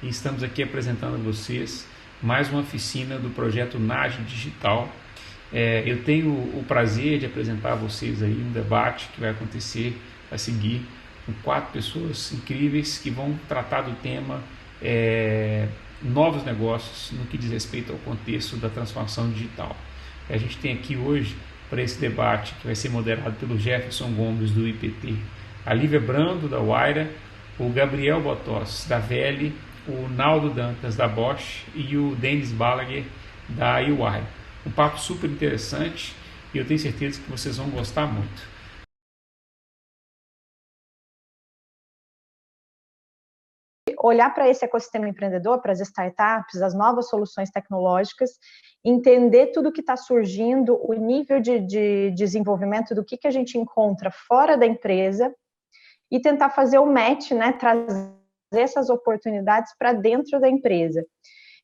e estamos aqui apresentando a vocês mais uma oficina do projeto NAGE Digital. Eu tenho o prazer de apresentar a vocês aí um debate que vai acontecer a seguir com 4 pessoas incríveis que vão tratar do tema novos negócios no que diz respeito ao contexto da transformação digital. A gente tem aqui hoje, para esse debate, que vai ser moderado pelo Jefferson Gomes, do IPT, a Lívia Brando, da Waira, o Gabriel Botós, da Veli, o Naldo Dantas, da Bosch, e o Denis Balaguer, da UI. Um papo super interessante e eu tenho certeza que vocês vão gostar muito. Olhar para esse ecossistema empreendedor, para as startups, as novas soluções tecnológicas, entender tudo o que está surgindo, o nível de desenvolvimento do que a gente encontra fora da empresa e tentar fazer o match, né, trazer essas oportunidades para dentro da empresa.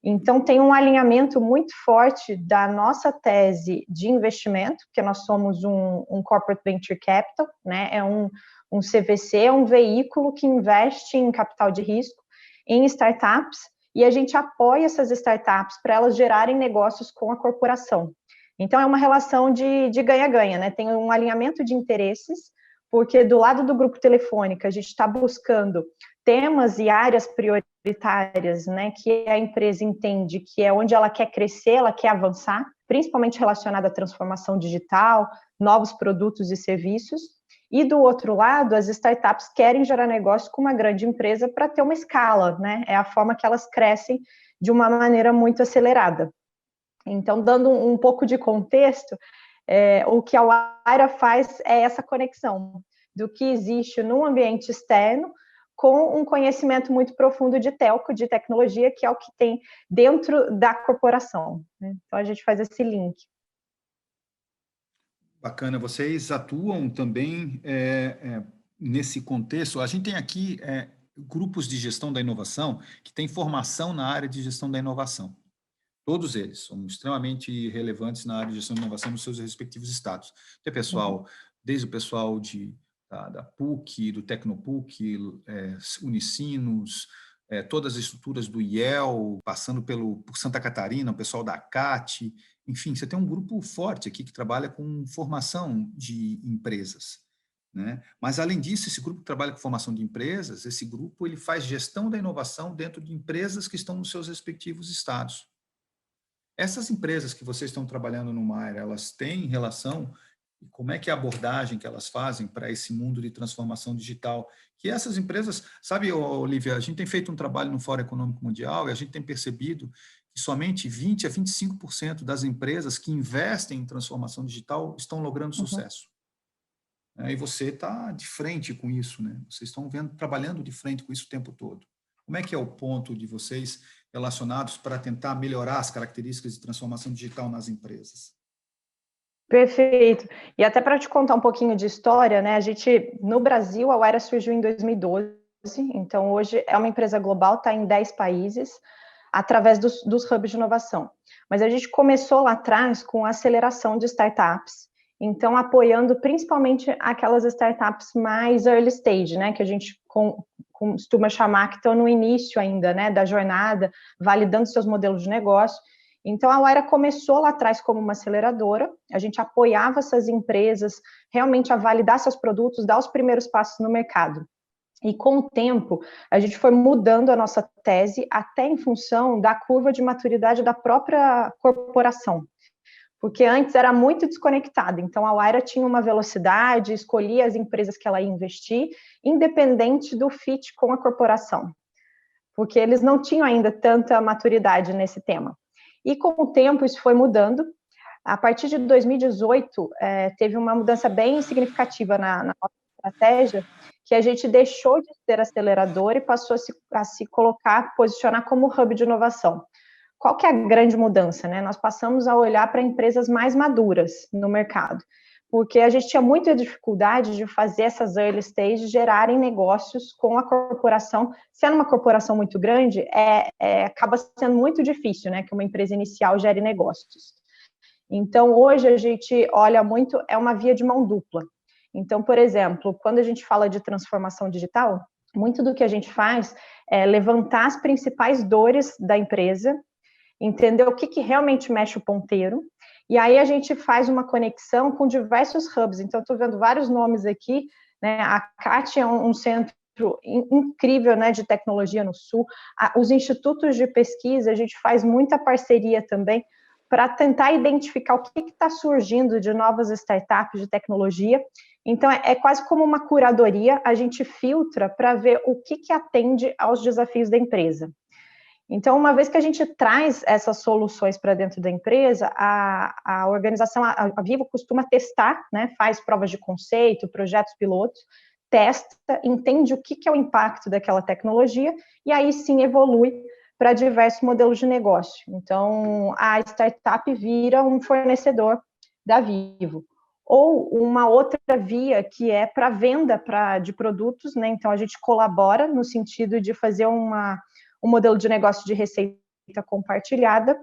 Então, tem um alinhamento muito forte da nossa tese de investimento, porque nós somos um Corporate Venture Capital, né, é um CVC, é um veículo que investe em capital de risco, em startups, e a gente apoia essas startups para elas gerarem negócios com a corporação. Então, é uma relação de ganha-ganha, né? Tem um alinhamento de interesses, porque do lado do grupo Telefônica, a gente está buscando temas e áreas prioritárias, né, que a empresa entende que é onde ela quer crescer, ela quer avançar, principalmente relacionada à transformação digital, novos produtos e serviços. E do outro lado, as startups querem gerar negócio com uma grande empresa para ter uma escala, né? É a forma que elas crescem de uma maneira muito acelerada. Então, dando um pouco de contexto, o que a Waira faz é essa conexão do que existe no ambiente externo com um conhecimento muito profundo de telco, de tecnologia, que é o que tem dentro da corporação. Então, a gente faz esse link. Bacana, vocês atuam também nesse contexto. A gente tem aqui grupos de gestão da inovação que têm formação na área de gestão da inovação. Todos eles são extremamente relevantes na área de gestão da inovação nos seus respectivos estados. Tem pessoal, desde o pessoal da PUC, do Tecnopuc, Unicinos, todas as estruturas do IEL, passando por Santa Catarina, o pessoal da CAT, enfim, você tem um grupo forte aqui que trabalha com formação de empresas, né? Mas, além disso, esse grupo que trabalha com formação de empresas, esse grupo ele faz gestão da inovação dentro de empresas que estão nos seus respectivos estados. Essas empresas que vocês estão trabalhando no Maira, elas têm relação, e como é que é a abordagem que elas fazem para esse mundo de transformação digital? Que essas empresas, sabe, Olivia, a gente tem feito um trabalho no Fórum Econômico Mundial e a gente tem percebido que somente 20% a 25% das empresas que investem em transformação digital estão logrando sucesso. E você está de frente com isso, né? Vocês estão trabalhando de frente com isso o tempo todo. Como é que é o ponto de vocês relacionados para tentar melhorar as características de transformação digital nas empresas? Perfeito. E até para te contar um pouquinho de história, né? No Brasil, a Waira surgiu em 2012, então hoje é uma empresa global, está em 10 países, através dos hubs de inovação. Mas a gente começou lá atrás com a aceleração de startups, então apoiando principalmente aquelas startups mais early stage, né? Que a gente costuma chamar que estão no início ainda, né? Da jornada, validando seus modelos de negócio. Então, a Waira começou lá atrás como uma aceleradora, a gente apoiava essas empresas realmente a validar seus produtos, dar os primeiros passos no mercado. E com o tempo, a gente foi mudando a nossa tese até em função da curva de maturidade da própria corporação. Porque antes era muito desconectada, então a Waira tinha uma velocidade, escolhia as empresas que ela ia investir, independente do fit com a corporação, porque eles não tinham ainda tanta maturidade nesse tema. E com o tempo isso foi mudando. A partir de 2018, teve uma mudança bem significativa na nossa estratégia, que a gente deixou de ser acelerador e passou a se colocar, posicionar como hub de inovação. Qual que é a grande mudança, né? Nós passamos a olhar para empresas mais maduras no mercado, porque a gente tinha muita dificuldade de fazer essas early stages gerarem negócios com a corporação. Sendo uma corporação muito grande, acaba sendo muito difícil, né, que uma empresa inicial gere negócios. Então, hoje a gente olha muito, é uma via de mão dupla. Então, por exemplo, quando a gente fala de transformação digital, muito do que a gente faz é levantar as principais dores da empresa, entender o que realmente mexe o ponteiro, e aí a gente faz uma conexão com diversos hubs. Então, estou vendo vários nomes aqui, né? A CAT é um centro incrível, né, de tecnologia no Sul. Os institutos de pesquisa, a gente faz muita parceria também para tentar identificar o que está surgindo de novas startups de tecnologia. Então, é quase como uma curadoria, a gente filtra para ver o que atende aos desafios da empresa. Então, uma vez que a gente traz essas soluções para dentro da empresa, a organização, a Vivo costuma testar, né, faz provas de conceito, projetos pilotos, testa, entende o que é o impacto daquela tecnologia e aí sim evolui para diversos modelos de negócio. Então, a startup vira um fornecedor da Vivo. Ou uma outra via que é para venda de produtos, né? Então, a gente colabora no sentido de fazer um modelo de negócio de receita compartilhada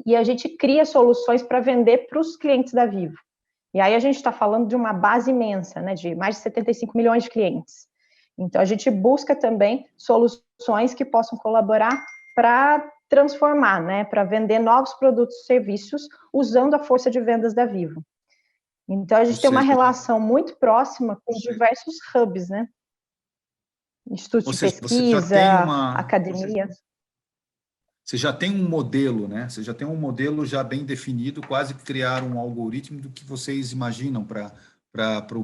e a gente cria soluções para vender para os clientes da Vivo. E aí a gente está falando de uma base imensa, né, de mais de 75 milhões de clientes. Então, a gente busca também soluções que possam colaborar para transformar, né, para vender novos produtos e serviços usando a força de vendas da Vivo. Então, a gente tem uma relação muito próxima com diversos hubs, né? Institutos de pesquisa, academia. Você já tem um modelo, né? Você já tem um modelo já bem definido, quase que criar um algoritmo do que vocês imaginam para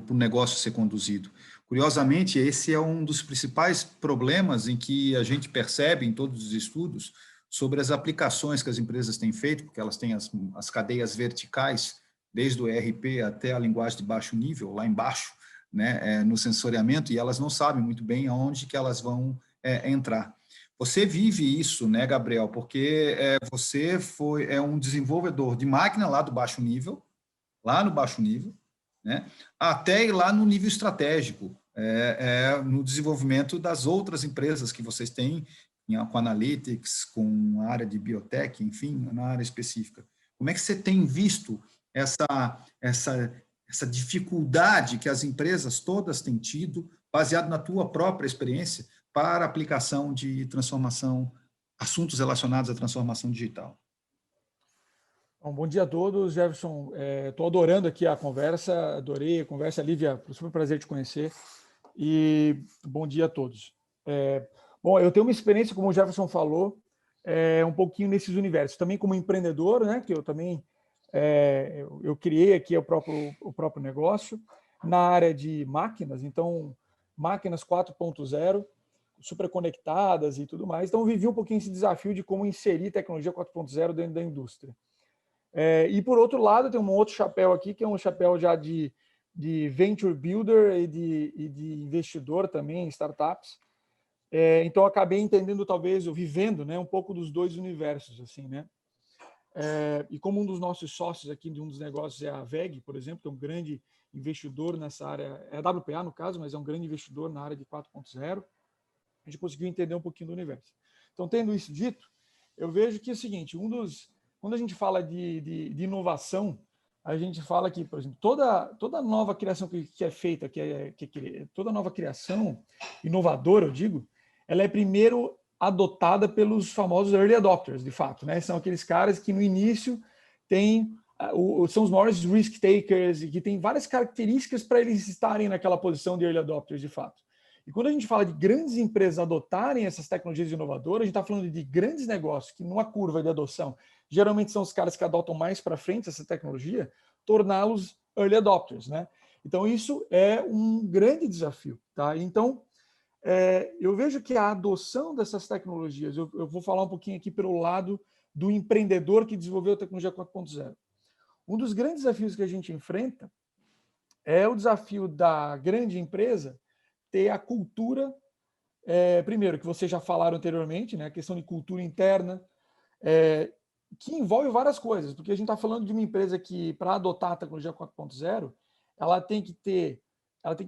o negócio ser conduzido. Curiosamente, esse é um dos principais problemas em que a gente percebe em todos os estudos sobre as aplicações que as empresas têm feito, porque elas têm as cadeias verticais, desde o ERP até a linguagem de baixo nível, lá embaixo, né, no sensoriamento, e elas não sabem muito bem aonde que elas vão entrar. Você vive isso, né, Gabriel? Porque você é um desenvolvedor de máquina lá do baixo nível, lá no baixo nível, né, até ir lá no nível estratégico, no desenvolvimento das outras empresas que vocês têm, com Analytics, com a área de biotech, enfim, na área específica. Como é que você tem visto essa dificuldade que as empresas todas têm tido, baseado na tua própria experiência, para a aplicação de transformação, assuntos relacionados à transformação digital? Bom dia a todos, Jefferson. Estou adorando aqui a conversa, adorei a conversa. Lívia, super prazer te conhecer. E bom dia a todos. Bom, eu tenho uma experiência, como o Jefferson falou, um pouquinho nesses universos. Também como empreendedor, né, que eu também eu criei aqui o próprio negócio na área de máquinas, então máquinas 4.0, super conectadas e tudo mais. Então eu vivi um pouquinho esse desafio de como inserir tecnologia 4.0 dentro da indústria. E por outro lado, tem um outro chapéu aqui, que é um chapéu já de venture builder e de investidor também em startups. Então eu acabei entendendo, talvez, vivendo, né, um pouco dos dois universos, assim, né? E como um dos nossos sócios aqui de um dos negócios é a VEG, por exemplo, que é um grande investidor nessa área, é a WPA no caso, mas é um grande investidor na área de 4.0, a gente conseguiu entender um pouquinho do universo. Então, tendo isso dito, eu vejo que é o seguinte, quando a gente fala de inovação, a gente fala que, por exemplo, toda nova criação que é feita, toda nova criação inovadora, eu digo, ela é primeiro adotada pelos famosos early adopters, de fato, né? São aqueles caras que no início são os maiores risk takers e que têm várias características para eles estarem naquela posição de early adopters, de fato. E quando a gente fala de grandes empresas adotarem essas tecnologias inovadoras, a gente está falando de grandes negócios que, numa curva de adoção, geralmente são os caras que adotam mais para frente essa tecnologia, torná-los early adopters, né? Então, isso é um grande desafio, tá? Então, eu vejo que a adoção dessas tecnologias, eu vou falar um pouquinho aqui pelo lado do empreendedor que desenvolveu a tecnologia 4.0. Um dos grandes desafios que a gente enfrenta é o desafio da grande empresa ter a cultura, primeiro, que vocês já falaram anteriormente, né, a questão de cultura interna, que envolve várias coisas, porque a gente está falando de uma empresa que, para adotar a tecnologia 4.0, ela tem que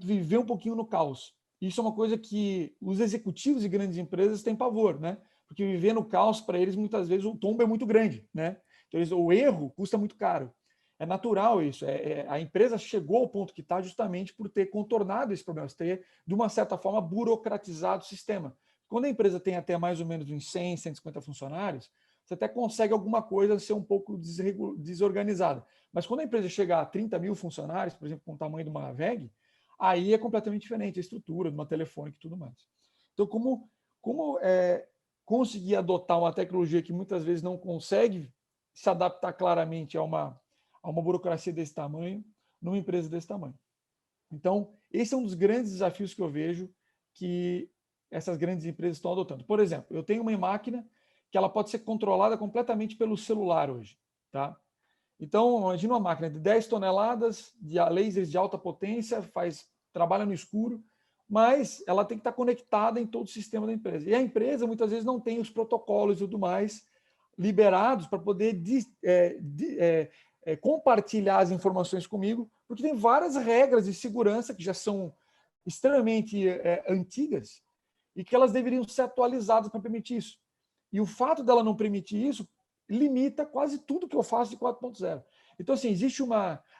viver um pouquinho no caos. Isso é uma coisa que os executivos de grandes empresas têm pavor, né? Porque viver no caos, para eles, muitas vezes, o tombo é muito grande, né? Então, o erro custa muito caro. É natural isso. A empresa chegou ao ponto que está justamente por ter contornado esse problema, ter, de uma certa forma, burocratizado o sistema. Quando a empresa tem até mais ou menos uns 100, 150 funcionários, você até consegue alguma coisa ser um pouco desorganizada. Mas quando a empresa chegar a 30 mil funcionários, por exemplo, com o tamanho de uma VEG, aí é completamente diferente a estrutura de uma telefônica e tudo mais. Então, como conseguir adotar uma tecnologia que muitas vezes não consegue se adaptar claramente a uma burocracia desse tamanho, numa empresa desse tamanho? Então, esse é um dos grandes desafios que eu vejo que essas grandes empresas estão adotando. Por exemplo, eu tenho uma máquina que ela pode ser controlada completamente pelo celular hoje, tá? Então, imagina uma máquina de 10 toneladas, de lasers de alta potência, trabalha no escuro, mas ela tem que estar conectada em todo o sistema da empresa. E a empresa, muitas vezes, não tem os protocolos e tudo mais liberados para poder compartilhar as informações comigo, porque tem várias regras de segurança que já são extremamente antigas e que elas deveriam ser atualizadas para permitir isso. E o fato dela não permitir isso limita quase tudo que eu faço de 4.0. Então, assim, existe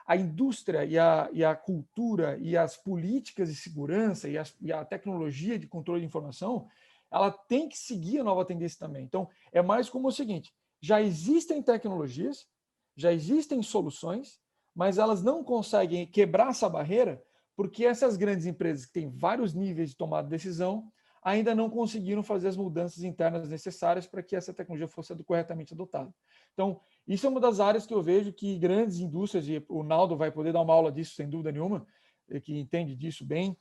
a indústria e a cultura e as políticas de segurança e a tecnologia de controle de informação, ela tem que seguir a nova tendência também. Então, é mais como o seguinte, já existem tecnologias, já existem soluções, mas elas não conseguem quebrar essa barreira porque essas grandes empresas que têm vários níveis de tomada de decisão ainda não conseguiram fazer as mudanças internas necessárias para que essa tecnologia fosse corretamente adotada. Então, isso é uma das áreas que eu vejo que grandes indústrias, e o Naldo vai poder dar uma aula disso, sem dúvida nenhuma, que entende disso bem,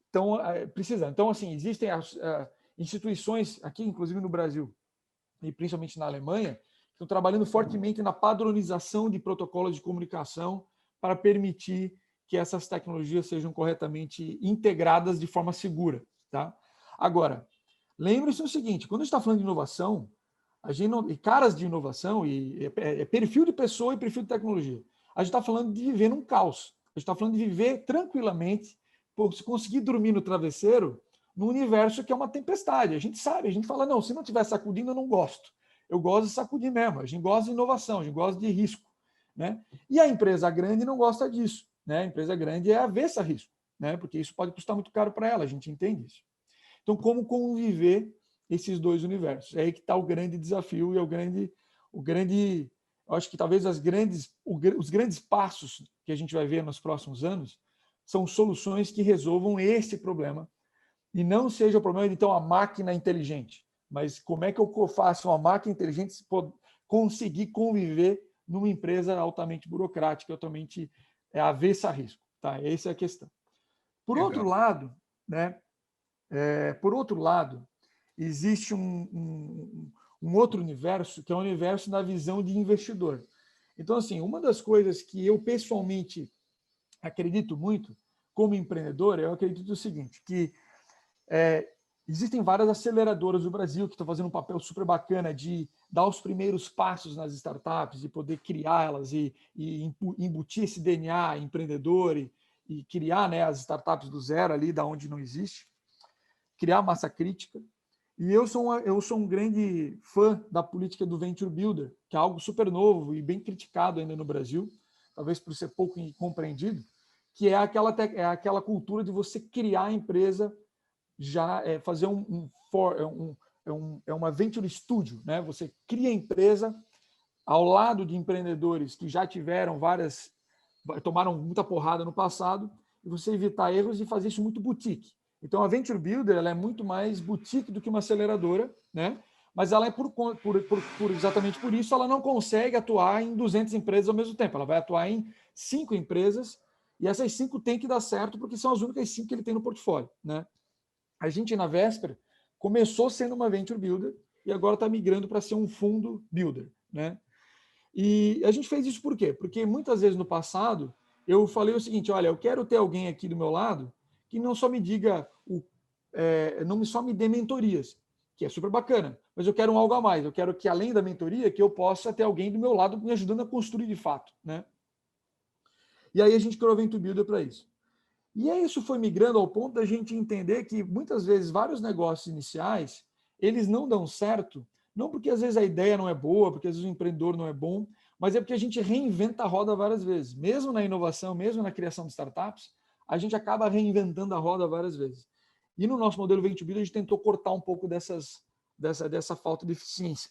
estão precisando. Então, assim, existem instituições, aqui inclusive no Brasil, e principalmente na Alemanha, que estão trabalhando fortemente na padronização de protocolos de comunicação para permitir que essas tecnologias sejam corretamente integradas de forma segura. Tá? Agora, lembre-se o seguinte, quando a gente está falando de inovação, a gente não, e caras de inovação, e perfil de pessoa e perfil de tecnologia, a gente está falando de viver num caos. A gente está falando de viver tranquilamente, conseguir dormir no travesseiro, num universo que é uma tempestade. A gente sabe, a gente fala, não, se não estiver sacudindo, eu não gosto. Eu gosto de sacudir mesmo, a gente gosta de inovação, a gente gosta de risco. Né? E a empresa grande não gosta disso. Né? A empresa grande é avessa a risco, né? Porque isso pode custar muito caro para ela, a gente entende isso. Então, como conviver esses dois universos? É aí que está o grande desafio e o grande, eu acho que talvez os grandes passos que a gente vai ver nos próximos anos são soluções que resolvam esse problema e não seja o problema de, então, a máquina inteligente, mas como é que eu faço uma máquina inteligente conseguir conviver numa empresa altamente burocrática, altamente avessa a risco. Tá? Essa é a questão. Por outro lado, né, existe um outro universo, que é o universo da visão de investidor. Então, assim, uma das coisas que eu pessoalmente acredito muito, como empreendedor, eu acredito o seguinte, que existem várias aceleradoras do Brasil que estão fazendo um papel super bacana de dar os primeiros passos nas startups, de poder criá-las e embutir esse DNA empreendedor e criar, né, as startups do zero ali, da onde não existe, criar massa crítica. E eu sou um grande fã da política do Venture Builder, que é algo super novo e bem criticado ainda no Brasil, talvez por ser pouco compreendido, que é aquela cultura de você criar a empresa, já fazer uma venture studio, né? Você cria a empresa ao lado de empreendedores que já tomaram muita porrada no passado, e você evitar erros e fazer isso muito boutique. Então, a Venture Builder ela é muito mais boutique do que uma aceleradora, né? Mas ela exatamente por isso, ela não consegue atuar em 200 empresas ao mesmo tempo. Ela vai atuar em 5 empresas, e essas 5 têm que dar certo, porque são as únicas 5 que ele tem no portfólio, né? A gente, na véspera, começou sendo uma Venture Builder e agora está migrando para ser um fundo builder, né? E a gente fez isso por quê? Porque muitas vezes no passado eu falei o seguinte, olha, eu quero ter alguém aqui do meu lado que não só me diga, só me dê mentorias, que é super bacana, mas eu quero algo a mais, eu quero que além da mentoria, que eu possa ter alguém do meu lado me ajudando a construir de fato, né? E aí a gente criou a Venture Builder para isso. E aí isso foi migrando ao ponto da gente entender que muitas vezes vários negócios iniciais, eles não dão certo, não porque às vezes a ideia não é boa, porque às vezes o empreendedor não é bom, mas é porque a gente reinventa a roda várias vezes. Mesmo na inovação, mesmo na criação de startups, a gente acaba reinventando a roda várias vezes. E no nosso modelo Venture Builder, a gente tentou cortar um pouco dessa falta de eficiência.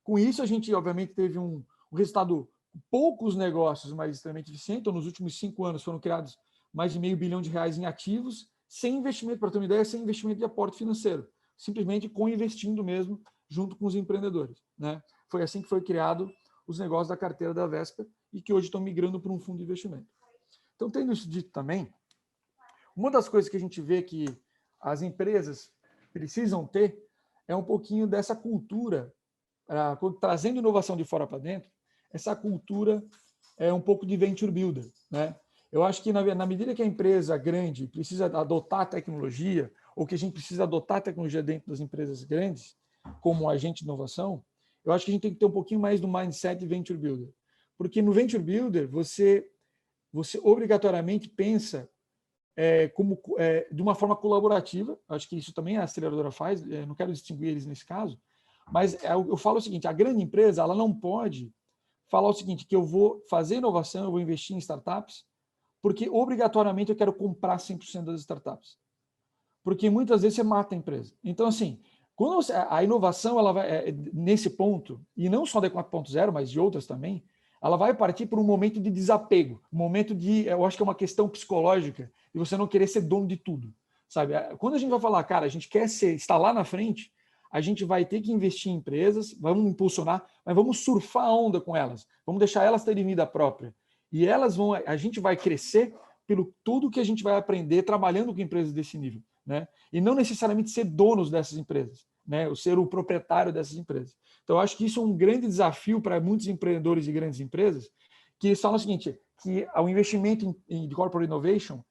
Com isso, a gente, obviamente, teve um resultado, poucos negócios, mas extremamente eficiente. Então, nos últimos 5 anos, foram criados mais de R$500 milhão em ativos, sem investimento, para ter uma ideia, sem investimento de aporte financeiro, simplesmente co-investindo mesmo, junto com os empreendedores, né? Foi assim que foi criado os negócios da carteira da Vesper e que hoje estão migrando para um fundo de investimento. Então, tendo isso dito também, uma das coisas que a gente vê que as empresas precisam ter é um pouquinho dessa cultura, trazendo inovação de fora para dentro, essa cultura é um pouco de venture builder, né? Eu acho que na medida que a empresa grande precisa adotar a tecnologia, ou que a gente precisa adotar a tecnologia dentro das empresas grandes, como agente de inovação, eu acho que a gente tem que ter um pouquinho mais do mindset de venture builder. Porque no venture builder, você obrigatoriamente pensa de uma forma colaborativa. Acho que isso também a aceleradora faz, não quero distinguir eles nesse caso, mas eu falo o seguinte, a grande empresa ela não pode falar o seguinte, que eu vou fazer inovação, eu vou investir em startups, porque obrigatoriamente eu quero comprar 100% das startups. Porque muitas vezes você mata a empresa. Então, assim, quando a inovação ela vai, nesse ponto, e não só da 4.0, mas de outras também, ela vai partir por um momento de desapego, um momento eu acho que é uma questão psicológica, de você não querer ser dono de tudo, sabe? Quando a gente vai falar, cara, a gente quer estar lá na frente, a gente vai ter que investir em empresas, vamos impulsionar, mas vamos surfar a onda com elas, vamos deixar elas terem vida própria. E a gente vai crescer pelo tudo que a gente vai aprender trabalhando com empresas desse nível, né? E não necessariamente ser donos dessas empresas, né? Ou ser o proprietário dessas empresas. Então, eu acho que isso é um grande desafio para muitos empreendedores de grandes empresas, que eles falam o seguinte, que o investimento de corporate innovation,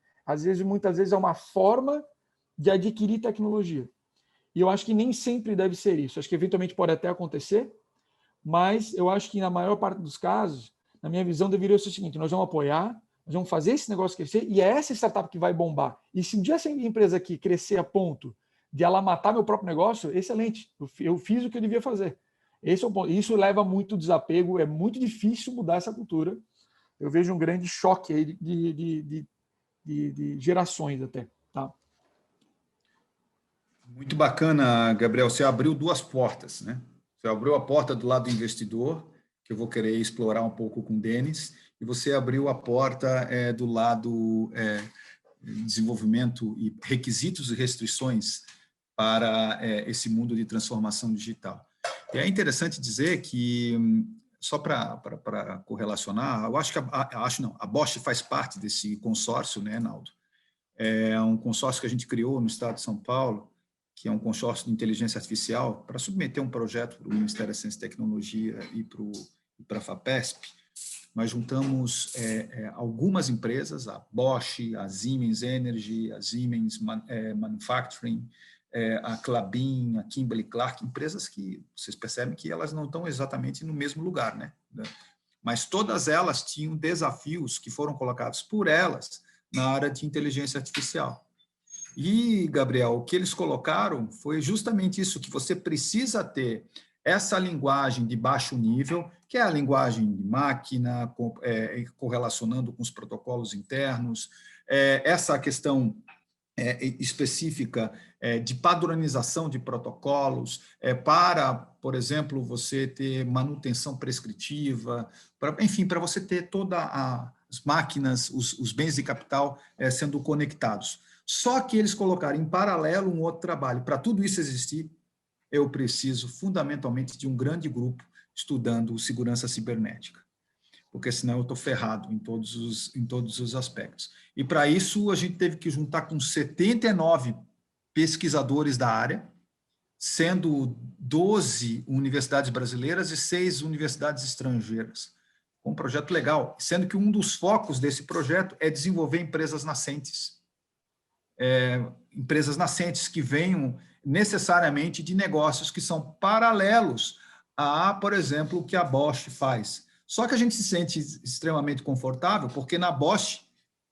muitas vezes é uma forma de adquirir tecnologia. E eu acho que nem sempre deve ser isso. Acho que eventualmente pode até acontecer, mas eu acho que na maior parte dos casos, na minha visão, deveria ser o seguinte, nós vamos apoiar, nós vamos fazer esse negócio crescer e é essa startup que vai bombar. E se um dia essa empresa aqui crescer a ponto de ela matar meu próprio negócio, excelente. Eu fiz o que eu devia fazer. Esse é o ponto. Isso leva muito desapego, é muito difícil mudar essa cultura. Eu vejo um grande choque aí de gerações até. Tá? Muito bacana, Gabriel. Você abriu 2 portas, né? Você abriu a porta do lado do investidor, que eu vou querer explorar um pouco com o Denis, e você abriu a porta do lado desenvolvimento e requisitos e restrições para esse mundo de transformação digital. E é interessante dizer que, só para correlacionar, eu acho que a Bosch faz parte desse consórcio, né, Naldo? É um consórcio que a gente criou no estado de São Paulo, que é um consórcio de inteligência artificial, para submeter um projeto para o Ministério da Ciência e Tecnologia e para a FAPESP. Nós juntamos algumas empresas, a Bosch, a Siemens Energy, a Siemens Manufacturing, a Klabin, a Kimberly-Clark, empresas que vocês percebem que elas não estão exatamente no mesmo lugar, né? Mas todas elas tinham desafios que foram colocados por elas na área de inteligência artificial. E, Gabriel, o que eles colocaram foi justamente isso, que você precisa ter essa linguagem de baixo nível, que é a linguagem de máquina, correlacionando com os protocolos internos, essa questão específica de padronização de protocolos, para, por exemplo, você ter manutenção prescritiva, enfim, para você ter todas as máquinas, os bens de capital sendo conectados. Só que eles colocaram em paralelo um outro trabalho. Para tudo isso existir, eu preciso fundamentalmente de um grande grupo estudando segurança cibernética, porque senão eu estou ferrado em todos os aspectos. E para isso a gente teve que juntar com 79 pesquisadores da área, sendo 12 universidades brasileiras e 6 universidades estrangeiras. Um projeto legal, sendo que um dos focos desse projeto é desenvolver empresas nascentes. Empresas nascentes que venham necessariamente de negócios que são paralelos a, por exemplo, o que a Bosch faz. Só que a gente se sente extremamente confortável, porque na Bosch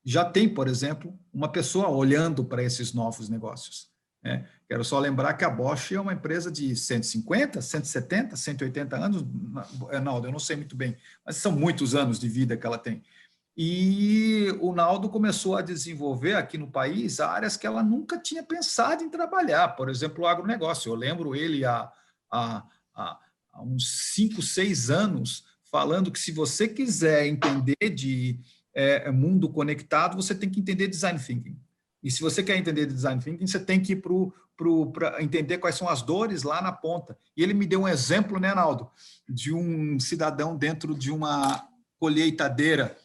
já tem, por exemplo, uma pessoa olhando para esses novos negócios. né? Quero só lembrar que a Bosch é uma empresa de 150, 170, 180 anos, Naldo, eu não sei muito bem, mas são muitos anos de vida que ela tem. E o Naldo começou a desenvolver aqui no país áreas que ela nunca tinha pensado em trabalhar, por exemplo, o agronegócio. Eu lembro ele há uns 5, 6 anos falando que se você quiser entender de mundo conectado, você tem que entender design thinking. E se você quer entender design thinking, você tem que ir para entender quais são as dores lá na ponta. E ele me deu um exemplo, né, Naldo, de um cidadão dentro de uma colheitadeira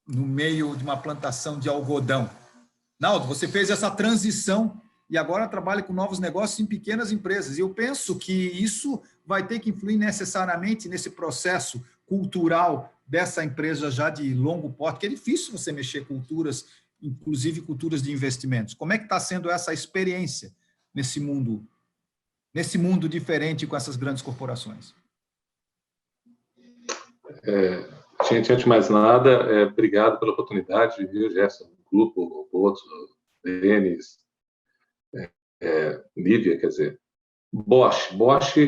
no meio de uma plantação de algodão. Naldo, você fez essa transição e agora trabalha com novos negócios em pequenas empresas. E eu penso que isso vai ter que influir necessariamente nesse processo cultural dessa empresa já de longo porte, que é difícil você mexer culturas, inclusive culturas de investimentos. Como é que está sendo essa experiência nesse mundo diferente com essas grandes corporações? Gente, antes de mais nada, obrigado pela oportunidade, viu, Gerson, grupo, outros, Denis, Lívia, quer dizer. Bosch,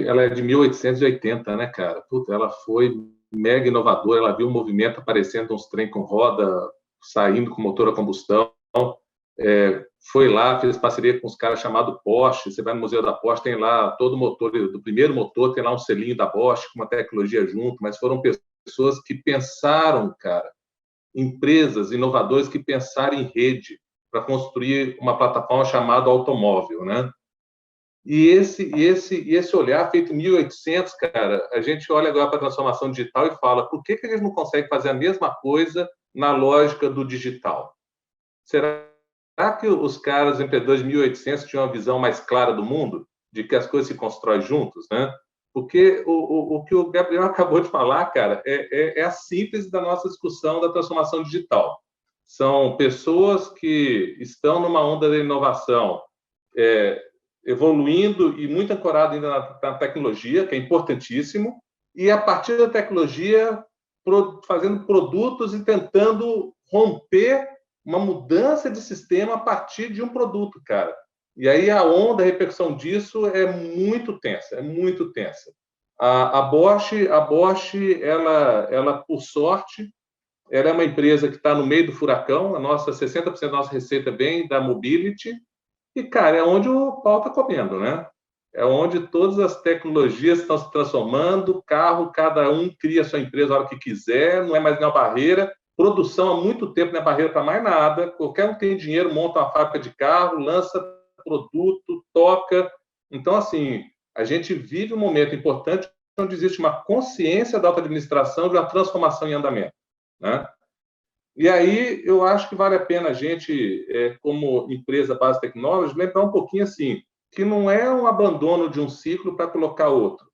ela é de 1880, né, cara? Puta, ela foi mega inovadora, ela viu um movimento aparecendo, uns trem com roda, saindo com motor a combustão, foi lá, fez parceria com os caras chamados Porsche. Você vai no Museu da Porsche, tem lá todo o motor, do primeiro motor, tem lá um selinho da Bosch, com uma tecnologia junto, mas foram pessoas que pensaram, cara, empresas inovadoras que pensaram em rede para construir uma plataforma chamada automóvel, né? E esse olhar feito em 1800, cara, a gente olha agora para a transformação digital e fala, por que a gente não consegue fazer a mesma coisa na lógica do digital? Será que os caras, empreendedores de 1800, tinham uma visão mais clara do mundo, de que as coisas se constroem juntos, né? Porque o que o Gabriel acabou de falar, cara, é a síntese da nossa discussão da transformação digital. São pessoas que estão numa onda da inovação, evoluindo e muito ancorado ainda na tecnologia, que é importantíssimo, e a partir da tecnologia fazendo produtos e tentando romper uma mudança de sistema a partir de um produto, cara. E aí a onda, a repercussão disso é muito tensa, A Bosch, ela, por sorte, ela é uma empresa que está no meio do furacão, 60% da nossa receita vem da mobility, e, cara, é onde o pau está comendo, né? É onde todas as tecnologias estão se transformando, carro, cada um cria a sua empresa a hora que quiser, não é mais nenhuma barreira. Produção há muito tempo não é barreira para mais nada. Qualquer um que tem dinheiro monta uma fábrica de carro, lança produto, toca. Então, assim, a gente vive um momento importante onde existe uma consciência da auto-administração, de uma transformação em andamento, né? E aí, eu acho que vale a pena a gente, como empresa Base Technology, lembrar um pouquinho assim, que não é um abandono de um ciclo para colocar outro.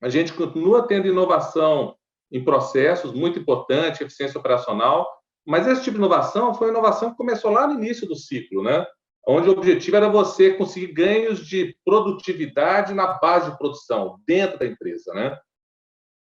A gente continua tendo inovação em processos, muito importante, eficiência operacional, mas esse tipo de inovação foi uma inovação que começou lá no início do ciclo, né? Onde o objetivo era você conseguir ganhos de produtividade na base de produção, dentro da empresa, né?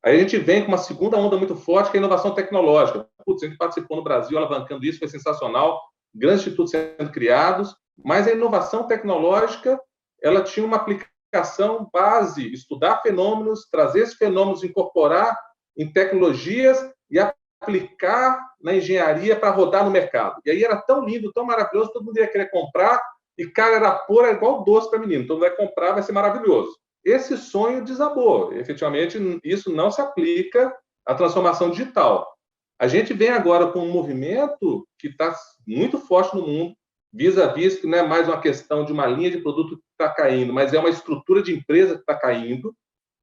Aí a gente vem com uma segunda onda muito forte, que é a inovação tecnológica. Putz, a gente participou no Brasil alavancando isso, foi sensacional, grandes institutos sendo criados, mas a inovação tecnológica, ela tinha uma aplicação base, estudar fenômenos, trazer esses fenômenos, incorporar em tecnologias e aplicar na engenharia para rodar no mercado. E aí era tão lindo, tão maravilhoso, todo mundo ia querer comprar, e, cara, era igual doce para menino, todo mundo vai comprar, vai ser maravilhoso. Esse sonho desabou. Efetivamente, isso não se aplica à transformação digital. A gente vem agora com um movimento que está muito forte no mundo, vis-à-vis, que não é mais uma questão de uma linha de produto que está caindo, mas é uma estrutura de empresa que está caindo,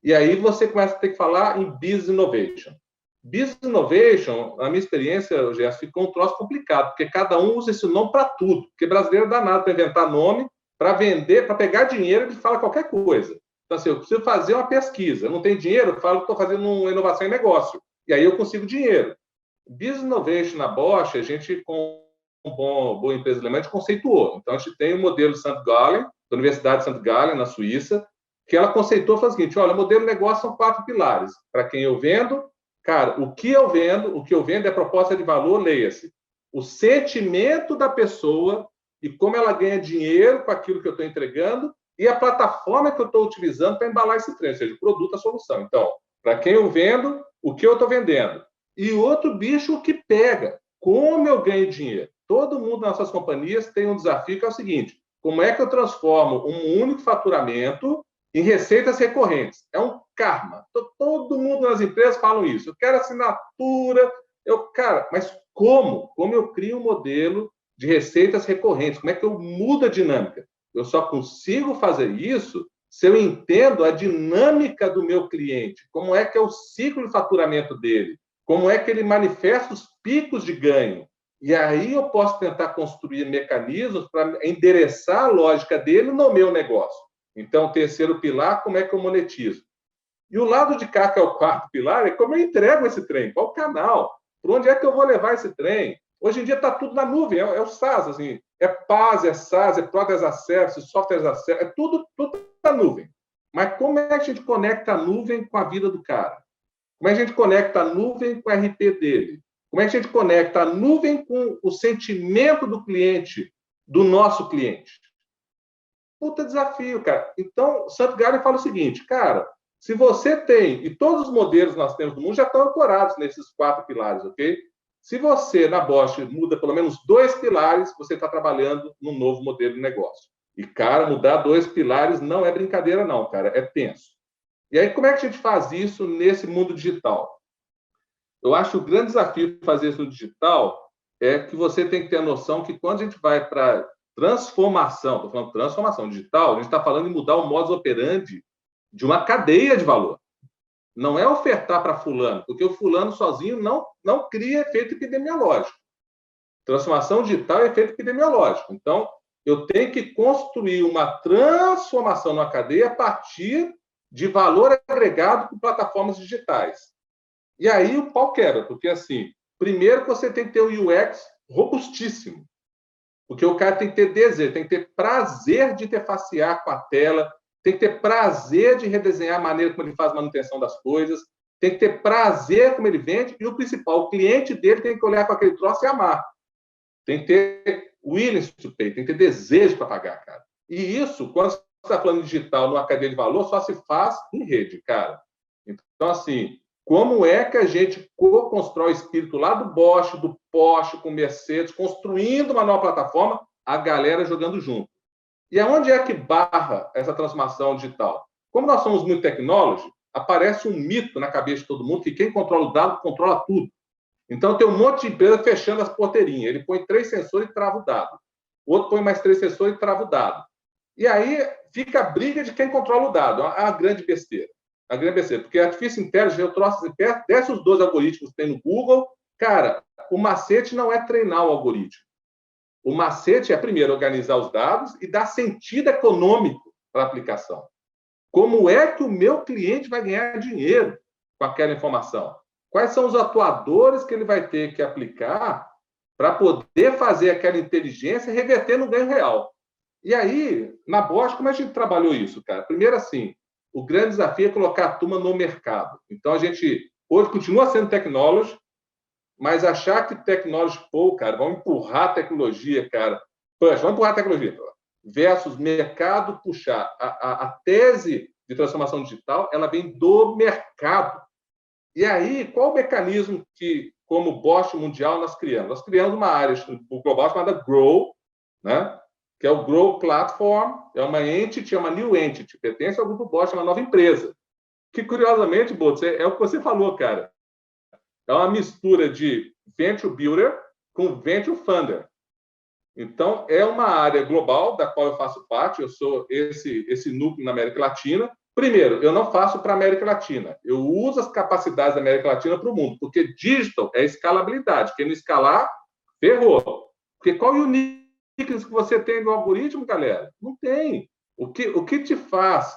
e aí você começa a ter que falar em Business Innovation. Business Innovation, na minha experiência, Gerson, ficou um troço complicado, porque cada um usa esse nome para tudo, porque brasileiro é danado para inventar nome, para vender, para pegar dinheiro, ele fala qualquer coisa. Então, assim, eu preciso fazer uma pesquisa. Eu não tenho dinheiro, eu falo que estou fazendo uma inovação em negócio. E aí eu consigo dinheiro. Business Innovation na Bosch, a gente, com boa empresa alemã, a gente conceituou. Então, a gente tem o modelo St. Gallen, da Universidade de St. Gallen, na Suíça, que ela conceitou, faz o seguinte, olha, o modelo de negócio são 4 pilares. Para quem eu vendo, cara, o que eu vendo é a proposta de valor, leia-se. O sentimento da pessoa e como ela ganha dinheiro com aquilo que eu estou entregando e a plataforma que eu estou utilizando para embalar esse trem, ou seja, o produto, a solução. Então, para quem eu vendo, o que eu estou vendendo. E outro bicho, o que pega, como eu ganho dinheiro. Todo mundo nas suas companhias tem um desafio que é o seguinte: como é que eu transformo um único faturamento em receitas recorrentes? É um karma. Todo mundo nas empresas falam isso. Eu quero assinatura. Cara, mas como? Como eu crio um modelo de receitas recorrentes? Como é que eu mudo a dinâmica? Eu só consigo fazer isso se eu entendo a dinâmica do meu cliente. Como é que é o ciclo de faturamento dele? Como é que ele manifesta os picos de ganho? E aí eu posso tentar construir mecanismos para endereçar a lógica dele no meu negócio. Então, terceiro pilar, como é que eu monetizo? E o lado de cá, que é o quarto pilar, é como eu entrego esse trem, qual o canal, por onde é que eu vou levar esse trem. Hoje em dia está tudo na nuvem, é o SaaS, assim, é PaaS, é SaaS, é Product as a Service, Software as a Service, é tudo na nuvem. Mas como é que a gente conecta a nuvem com a vida do cara? Como é que a gente conecta a nuvem com o RP dele? Como é que a gente conecta a nuvem com o sentimento do cliente, do nosso cliente? Puta desafio, cara. Então, Santo Garen fala o seguinte, cara, se você tem, e todos os modelos que nós temos no mundo já estão ancorados nesses 4 pilares, ok? Se você, na Bosch, muda pelo menos 2 pilares, você está trabalhando num novo modelo de negócio. E, cara, mudar 2 pilares não é brincadeira, não, cara, é tenso. E aí, como é que a gente faz isso nesse mundo digital? Eu acho que o grande desafio de fazer isso no digital é que você tem que ter a noção que quando a gente vai para transformação, estou falando transformação digital, a gente está falando em mudar o modus operandi de uma cadeia de valor. Não é ofertar para fulano, porque o fulano sozinho não cria efeito epidemiológico. Transformação digital é efeito epidemiológico. Então, eu tenho que construir uma transformação numa cadeia a partir de valor agregado com plataformas digitais. E aí o pau quebra, porque assim, primeiro você tem que ter um UX robustíssimo, porque o cara tem que ter desejo, tem que ter prazer de interfacear com a tela, tem que ter prazer de redesenhar a maneira como ele faz a manutenção das coisas, tem que ter prazer como ele vende, e o principal, o cliente dele tem que olhar com aquele troço e amar. Tem que ter willingness to pay, tem que ter desejo para pagar, cara. E isso, quando você está falando digital numa cadeia de valor, só se faz em rede, cara. Então, assim, como é que a gente co-constrói o espírito lá do Bosch, do Porsche, com Mercedes, construindo uma nova plataforma, a galera jogando junto. E aonde é que barra essa transformação digital? Como nós somos muito tecnology, aparece um mito na cabeça de todo mundo que quem controla o dado controla tudo. Então, tem um monte de empresa fechando as porteirinhas. Ele põe 3 sensores e trava o dado. O outro põe mais 3 sensores e trava o dado. E aí fica a briga de quem controla o dado. É uma grande besteira. A grande besteira. Porque a Artificial Intelligence, eu trouxe desce os 12 algoritmos que tem no Google. Cara, o macete não é treinar o algoritmo. O macete é, primeiro, organizar os dados e dar sentido econômico para a aplicação. Como é que o meu cliente vai ganhar dinheiro com aquela informação? Quais são os atuadores que ele vai ter que aplicar para poder fazer aquela inteligência reverter no ganho real? E aí, na Bosch, como a gente trabalhou isso, cara? Primeiro, assim, o grande desafio é colocar a turma no mercado. Então, a gente hoje continua sendo technology, mas achar que technology, cara, vamos empurrar a tecnologia, cara. Puxa, vamos empurrar a tecnologia. Versus mercado puxar. A tese de transformação digital, ela vem do mercado. E aí, qual o mecanismo que, como Bosch Mundial, nós criamos? Nós criamos uma área global chamada Grow, né? Que é o Grow Platform, é uma entity, é uma new entity, pertence ao grupo Bosch, é uma nova empresa. Que, curiosamente, Botos, é o que você falou, cara. É uma mistura de Venture Builder com Venture Funder. Então, é uma área global da qual eu faço parte, eu sou esse núcleo na América Latina. Primeiro, eu não faço para a América Latina. Eu uso as capacidades da América Latina para o mundo, porque digital é escalabilidade. Quem não escalar, ferrou. Porque qual é o uniqueness que você tem no algoritmo, galera? Não tem. O que te faz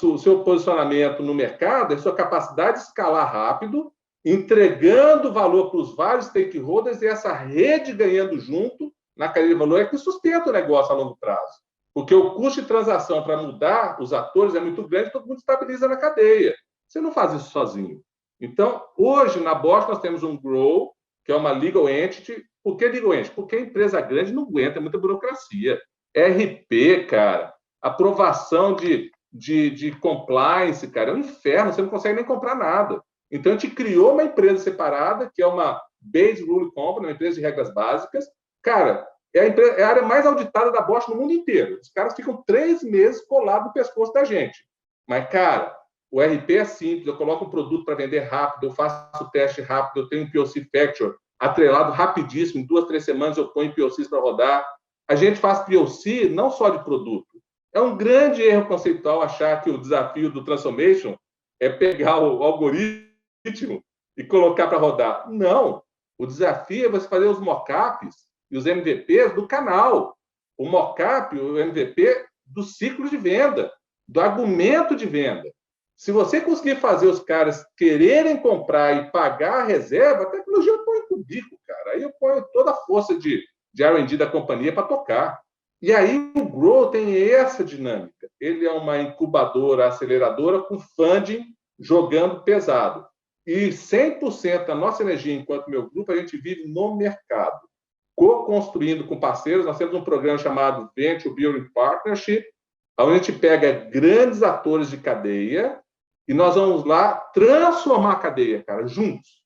o seu posicionamento no mercado é a sua capacidade de escalar rápido, entregando valor para os vários stakeholders e essa rede ganhando junto na cadeia de valor é que sustenta o negócio a longo prazo. Porque o custo de transação para mudar os atores é muito grande, todo mundo estabiliza na cadeia. Você não faz isso sozinho. Então, hoje, na Bosch, nós temos um Grow, que é uma legal entity, Por que digo ente? Porque a empresa grande não aguenta muita burocracia. RP, cara, aprovação de compliance, cara, é um inferno, você não consegue nem comprar nada. Então, a gente criou uma empresa separada, que é uma Base Rule Company, uma empresa de regras básicas. Cara, é a área mais auditada da Bosch no mundo inteiro. Os caras ficam 3 meses colados no pescoço da gente. Mas, cara, o RP é simples, eu coloco um produto para vender rápido, eu faço o teste rápido, eu tenho um POC Factor atrelado rapidíssimo, em 2, 3 semanas eu ponho POCs para rodar. A gente faz POC não só de produto. É um grande erro conceitual achar que o desafio do Transformation é pegar o algoritmo e colocar para rodar. Não. O desafio é você fazer os mockups e os MVPs do canal. O mockup, o MVP do ciclo de venda, do argumento de venda. Se você conseguir fazer os caras quererem comprar e pagar a reserva, a tecnologia eu ponho com o bico, cara. Aí eu ponho toda a força de R&D da companhia para tocar. E aí o Grow tem essa dinâmica. Ele é uma incubadora, aceleradora com funding jogando pesado. E 100% da nossa energia, enquanto meu grupo, a gente vive no mercado, co-construindo com parceiros. Nós temos um programa chamado Venture Building Partnership, onde a gente pega grandes atores de cadeia e nós vamos lá transformar a cadeia, cara, juntos.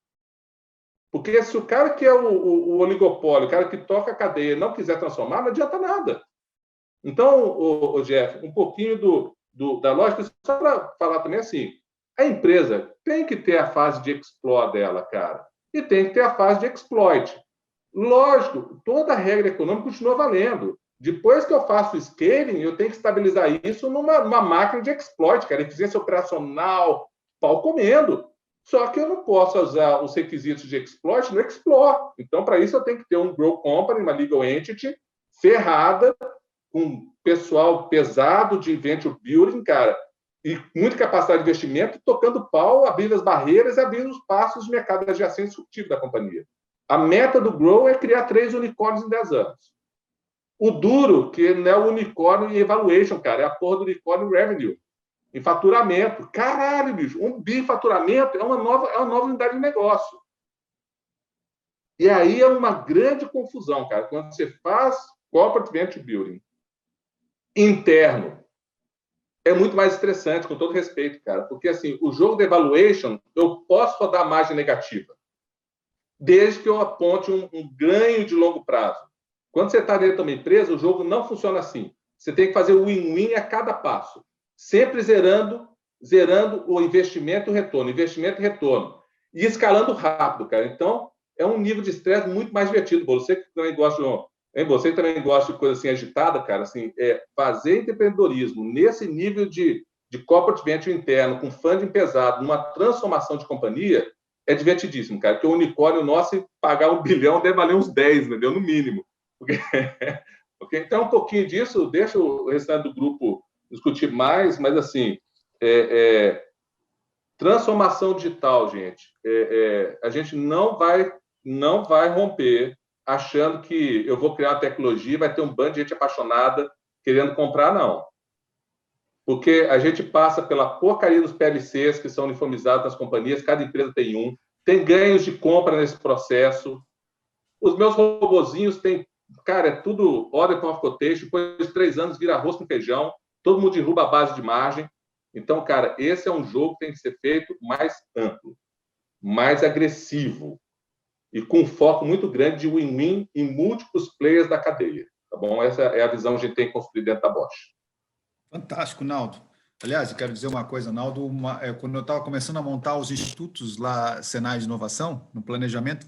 Porque se o cara que é o oligopólio, o cara que toca a cadeia, não quiser transformar, não adianta nada. Então, o Jeff, um pouquinho da lógica, só para falar também assim, a empresa tem que ter a fase de explore dela, cara, e tem que ter a fase de exploit. Lógico, toda a regra econômica continua valendo. Depois que eu faço o scaling, eu tenho que estabilizar isso numa máquina de exploit, cara, eficiência operacional, pau comendo. Só que eu não posso usar os requisitos de exploit no explore. Então, para isso, eu tenho que ter um grow company, uma legal entity, ferrada, com pessoal pesado de venture building, cara, e muita capacidade de investimento, tocando pau, abrindo as barreiras e abrindo os passos de mercado adjacente disruptivo da companhia. A meta do Grow é criar 3 unicórnios em 10 anos. O duro, que não é o unicórnio em evaluation, cara, é a porra do unicórnio revenue, em faturamento. Caralho, bicho, 1 bi em faturamento é uma nova unidade de negócio. E aí é uma grande confusão, cara, quando você faz corporate venture building interno. É muito mais estressante, com todo respeito, cara, porque assim, o jogo de evaluation, eu posso dar margem negativa, desde que eu aponte um ganho de longo prazo. Quando você está dentro de uma empresa, o jogo não funciona assim. Você tem que fazer o win-win a cada passo, sempre zerando o investimento e o retorno, e escalando rápido, cara. Então, é um nível de estresse muito mais divertido. Você que também gosta de coisa assim agitada, cara, assim, fazer empreendedorismo nesse nível de corporate venture interno, com funding pesado, numa transformação de companhia, é divertidíssimo, cara. Porque o unicórnio nosso, se pagar 1 bilhão, deve valer uns 10, entendeu? No mínimo. Porque, então, um pouquinho disso, deixa o restante do grupo discutir mais, mas, assim, transformação digital, gente, a gente não vai romper achando que eu vou criar uma tecnologia e vai ter um bando de gente apaixonada querendo comprar, não. Porque a gente passa pela porcaria dos PLCs que são uniformizados nas companhias, cada empresa tem um, tem ganhos de compra nesse processo. Os meus robozinhos têm, cara, é tudo order of quotation, depois de 3 anos vira arroz com feijão, todo mundo derruba a base de margem. Então, cara, esse é um jogo que tem que ser feito mais amplo, mais agressivo, e com um foco muito grande de win-win em múltiplos players da cadeia. Tá bom? Essa é a visão que a gente tem que construir dentro da Bosch. Fantástico, Naldo. Aliás, eu quero dizer uma coisa, Naldo, quando eu estava começando a montar os institutos lá, Senai de Inovação, no planejamento,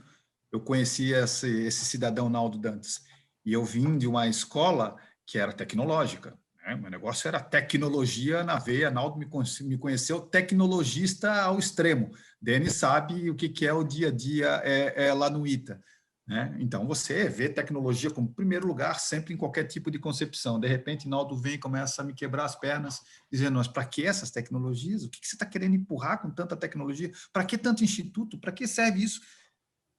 eu conheci esse cidadão Naldo Dantas. E eu vim de uma escola que era tecnológica. Né? Meu negócio era tecnologia na veia. Naldo me conheceu tecnologista ao extremo. Denis sabe o que é o dia a dia lá no ITA. Né? Então, você vê tecnologia como primeiro lugar sempre em qualquer tipo de concepção. De repente, Naldo vem e começa a me quebrar as pernas, dizendo, mas para que essas tecnologias? O que você está querendo empurrar com tanta tecnologia? Para que tanto instituto? Para que serve isso?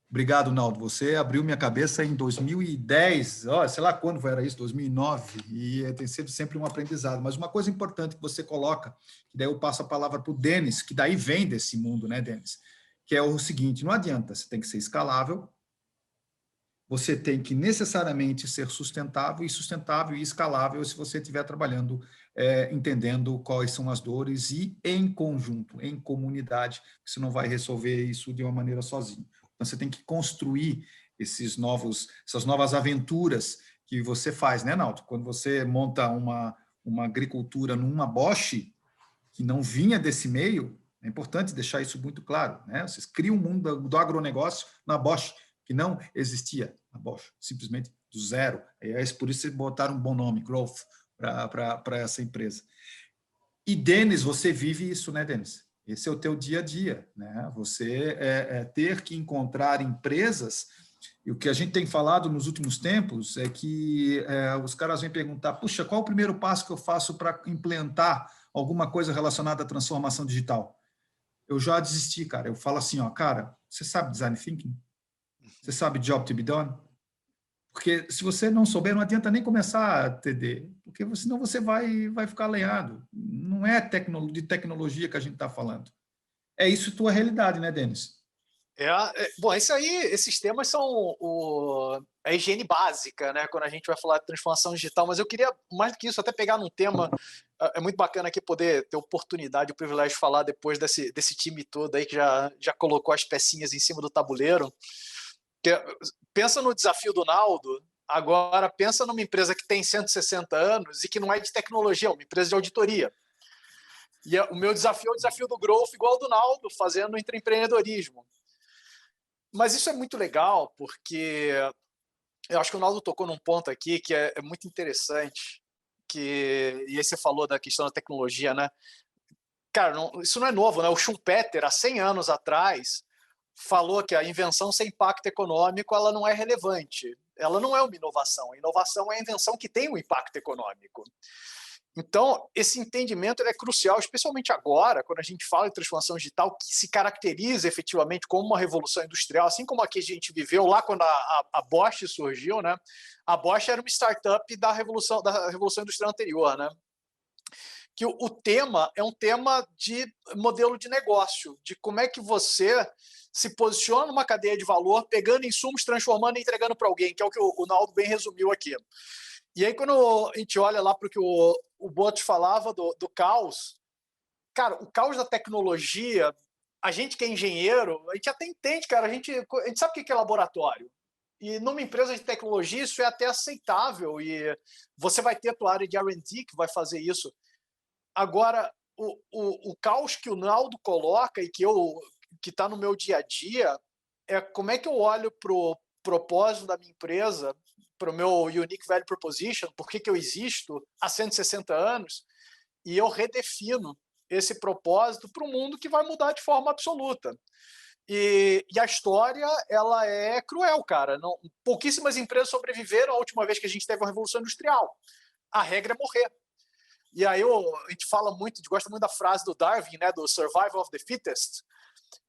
Obrigado, Naldo. Você abriu minha cabeça em 2010, sei lá quando era isso, 2009, e tem sido sempre um aprendizado. Mas uma coisa importante que você coloca, que daí eu passo a palavra para o Denis, que daí vem desse mundo, né, Denis? Que é o seguinte, não adianta, você tem que ser escalável, você tem que necessariamente ser sustentável e escalável se você estiver trabalhando, entendendo quais são as dores e em conjunto, em comunidade, você não vai resolver isso de uma maneira sozinho. Então, você tem que construir essas novas aventuras que você faz, né, Naldo? Quando você monta uma agricultura numa Bosch, que não vinha desse meio, é importante deixar isso muito claro, né? Vocês criam um mundo do agronegócio na Bosch, que não existia na Bosch, simplesmente do zero. É por isso que botaram um bom nome, Growth, para essa empresa. E, Denis, você vive isso, né, Denis? Esse é o teu dia a dia, né? Você ter que encontrar empresas, e o que a gente tem falado nos últimos tempos é que os caras vêm perguntar, puxa, qual o primeiro passo que eu faço para implantar alguma coisa relacionada à transformação digital? Eu já desisti, cara. Eu falo assim, ó, cara, você sabe design thinking? Você sabe job to be done? Porque se você não souber, não adianta nem começar a TD, porque senão você vai ficar lenhado. Não é de tecnologia que a gente está falando. É isso a tua realidade, né, Denis? Bom, esses temas são a higiene básica, né? Quando a gente vai falar de transformação digital, mas eu queria, mais do que isso, até pegar num tema. É muito bacana aqui poder ter oportunidade, o privilégio de falar depois desse time todo aí que já colocou as pecinhas em cima do tabuleiro. Pensa no desafio do Naldo, agora pensa numa empresa que tem 160 anos e que não é de tecnologia, é uma empresa de auditoria. E o meu desafio é o desafio do growth, igual ao do Naldo, fazendo intraempreendedorismo. Mas isso é muito legal, porque eu acho que o Naldo tocou num ponto aqui que é muito interessante, e aí você falou da questão da tecnologia, né? Cara, isso não é novo, né? O Schumpeter, há 100 anos atrás, falou que a invenção sem impacto econômico ela não é relevante. Ela não é uma inovação. A inovação é a invenção que tem um impacto econômico. Então, esse entendimento é crucial, especialmente agora, quando a gente fala em transformação digital, que se caracteriza efetivamente como uma revolução industrial, assim como a que a gente viveu lá quando a Bosch surgiu, né? A Bosch era uma startup da revolução industrial anterior, né? Que o tema é um tema de modelo de negócio, de como é que você se posiciona numa cadeia de valor, pegando insumos, transformando e entregando para alguém, que é o que o Naldo bem resumiu aqui. E aí, quando a gente olha lá para o que o Bot falava do caos, cara, o caos da tecnologia, a gente que é engenheiro, a gente até entende, cara, a gente sabe o que é laboratório. E numa empresa de tecnologia isso é até aceitável, e você vai ter a tua área de R&D que vai fazer isso. Agora, o caos que o Naldo coloca e que está no meu dia a dia é como é que eu olho para o propósito da minha empresa, para o meu Unique Value Proposition, por que eu existo há 160 anos, e eu redefino esse propósito para um mundo que vai mudar de forma absoluta. E a história ela é cruel, cara. Pouquíssimas empresas sobreviveram a última vez que a gente teve uma revolução industrial. A regra é morrer. E aí a gente gosta muito da frase do Darwin, né, do survival of the fittest.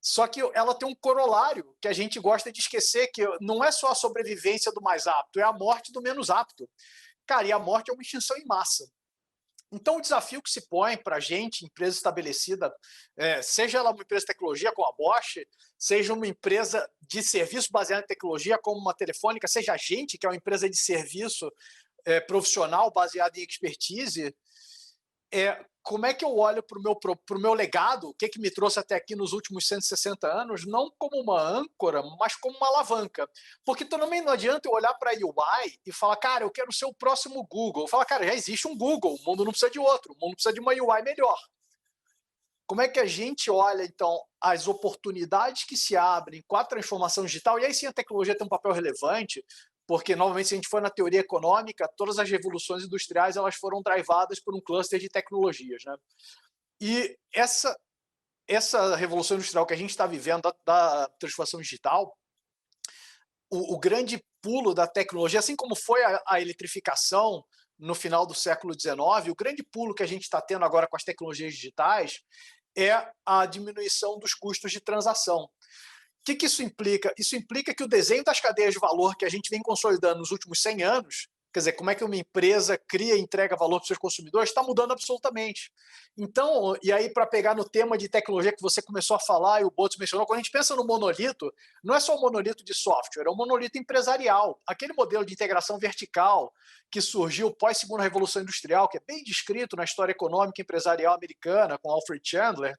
Só que ela tem um corolário que a gente gosta de esquecer, que não é só a sobrevivência do mais apto, é a morte do menos apto. Cara, e a morte é uma extinção em massa. Então, o desafio que se põe para a gente, empresa estabelecida, seja ela uma empresa de tecnologia como a Bosch, seja uma empresa de serviço baseada em tecnologia como uma Telefônica, seja a gente, que é uma empresa de serviço profissional baseada em expertise, como é que eu olho para o meu legado, o que me trouxe até aqui nos últimos 160 anos, não como uma âncora, mas como uma alavanca. Porque também não adianta eu olhar para a UI e falar, cara, eu quero ser o próximo Google. Eu falo, cara, já existe um Google, o mundo não precisa de outro, o mundo precisa de uma UI melhor. Como é que a gente olha, então, as oportunidades que se abrem com a transformação digital? E aí sim a tecnologia tem um papel relevante, porque, novamente, se a gente for na teoria econômica, todas as revoluções industriais elas foram drivadas por um cluster de tecnologias, né? E essa revolução industrial que a gente está vivendo da transformação digital, o grande pulo da tecnologia, assim como foi a eletrificação no final do século XIX, o grande pulo que a gente está tendo agora com as tecnologias digitais é a diminuição dos custos de transação. O que isso implica? Isso implica que o desenho das cadeias de valor que a gente vem consolidando nos últimos 100 anos, quer dizer, como é que uma empresa cria e entrega valor para os seus consumidores, está mudando absolutamente. Então, e aí para pegar no tema de tecnologia que você começou a falar e o Botos mencionou, quando a gente pensa no monolito, não é só um monolito de software, é um monolito empresarial. Aquele modelo de integração vertical que surgiu pós-segunda Revolução Industrial, que é bem descrito na história econômica e empresarial americana, com Alfred Chandler,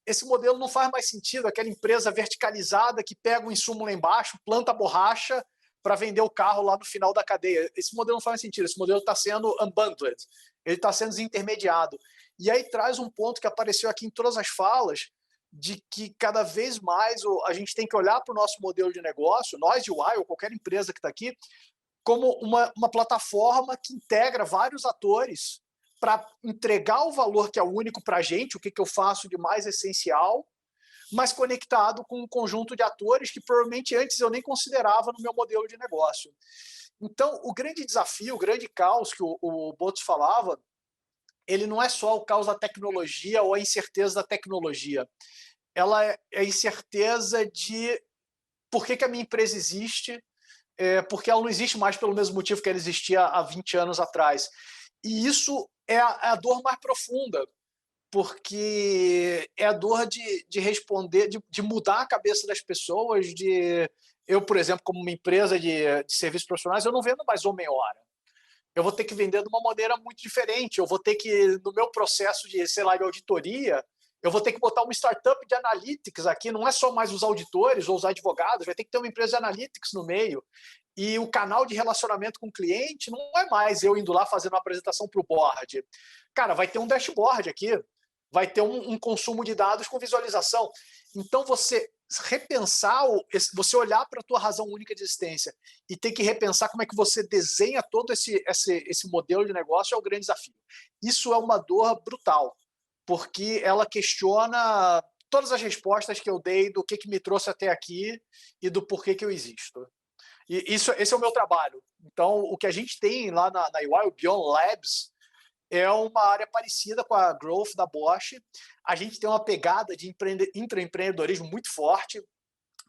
esse modelo não faz mais sentido, aquela empresa verticalizada que pega o insumo lá embaixo, planta a borracha para vender o carro lá no final da cadeia. Esse modelo não faz sentido, esse modelo está sendo unbundled, ele está sendo desintermediado. E aí traz um ponto que apareceu aqui em todas as falas, de que cada vez mais a gente tem que olhar para o nosso modelo de negócio, nós de UI, ou qualquer empresa que está aqui, como uma plataforma que integra vários atores para entregar o valor que é único para a gente, o que eu faço de mais essencial, mas conectado com um conjunto de atores que provavelmente antes eu nem considerava no meu modelo de negócio. Então, o grande desafio, o grande caos que o Botos falava, ele não é só o caos da tecnologia ou a incerteza da tecnologia. Ela é a incerteza de por que a minha empresa existe, porque ela não existe mais pelo mesmo motivo que ela existia há 20 anos atrás. E isso é a dor mais profunda, porque é a dor de responder, de mudar a cabeça das pessoas. Eu, por exemplo, como uma empresa de serviços profissionais, eu não vendo mais homem-hora. Eu vou ter que vender de uma maneira muito diferente. Eu vou ter que, no meu processo de, sei lá, de auditoria, eu vou ter que botar uma startup de analytics aqui, não é só mais os auditores ou os advogados, vai ter que ter uma empresa de analytics no meio. E o canal de relacionamento com o cliente não é mais eu indo lá fazendo uma apresentação para o board. Cara, vai ter um dashboard aqui, vai ter um consumo de dados com visualização. Então, você repensar, você olhar para a tua razão única de existência e ter que repensar como é que você desenha todo esse modelo de negócio é o grande desafio. Isso é uma dor brutal, porque ela questiona todas as respostas que eu dei do que me trouxe até aqui e do porquê que eu existo. E esse é o meu trabalho. Então, o que a gente tem lá na UI, o Beyond Labs, é uma área parecida com a Growth da Bosch. A gente tem uma pegada de intraempreendedorismo muito forte,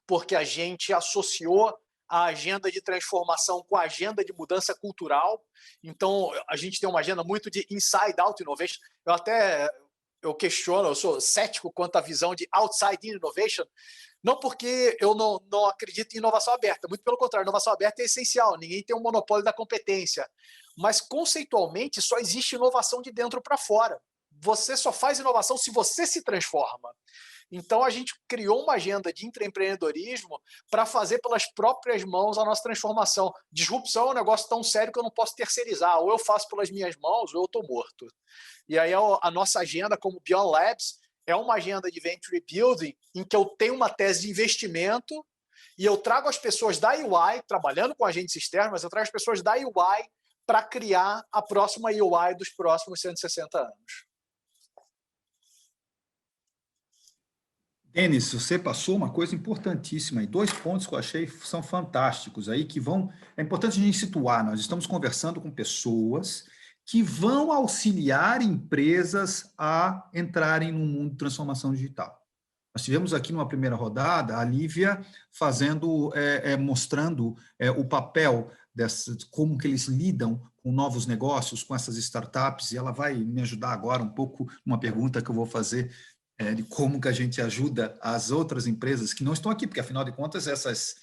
porque a gente associou a agenda de transformação com a agenda de mudança cultural. Então, a gente tem uma agenda muito de inside-out innovation. Eu questiono, eu sou cético quanto à visão de outside-in innovation, não porque eu não acredito em inovação aberta, muito pelo contrário, inovação aberta é essencial, ninguém tem um monopólio da competência, mas conceitualmente só existe inovação de dentro para fora. Você só faz inovação se você se transforma. Então, a gente criou uma agenda de intraempreendedorismo para fazer pelas próprias mãos a nossa transformação. Disrupção é um negócio tão sério que eu não posso terceirizar. Ou eu faço pelas minhas mãos, ou eu estou morto. E aí, a nossa agenda, como Beyond Labs, é uma agenda de venture building em que eu tenho uma tese de investimento e eu trago as pessoas da UI, trabalhando com agentes externos, mas eu trago as pessoas da UI para criar a próxima UI dos próximos 160 anos. Denis, você passou uma coisa importantíssima e 2 pontos que eu achei são fantásticos aí, que vão... É importante a gente situar, nós estamos conversando com pessoas que vão auxiliar empresas a entrarem no mundo de transformação digital. Nós tivemos aqui numa primeira rodada a Lívia mostrando o papel como que eles lidam com novos negócios, com essas startups, e ela vai me ajudar agora um pouco numa pergunta que eu vou fazer de como que a gente ajuda as outras empresas que não estão aqui, porque, afinal de contas, essas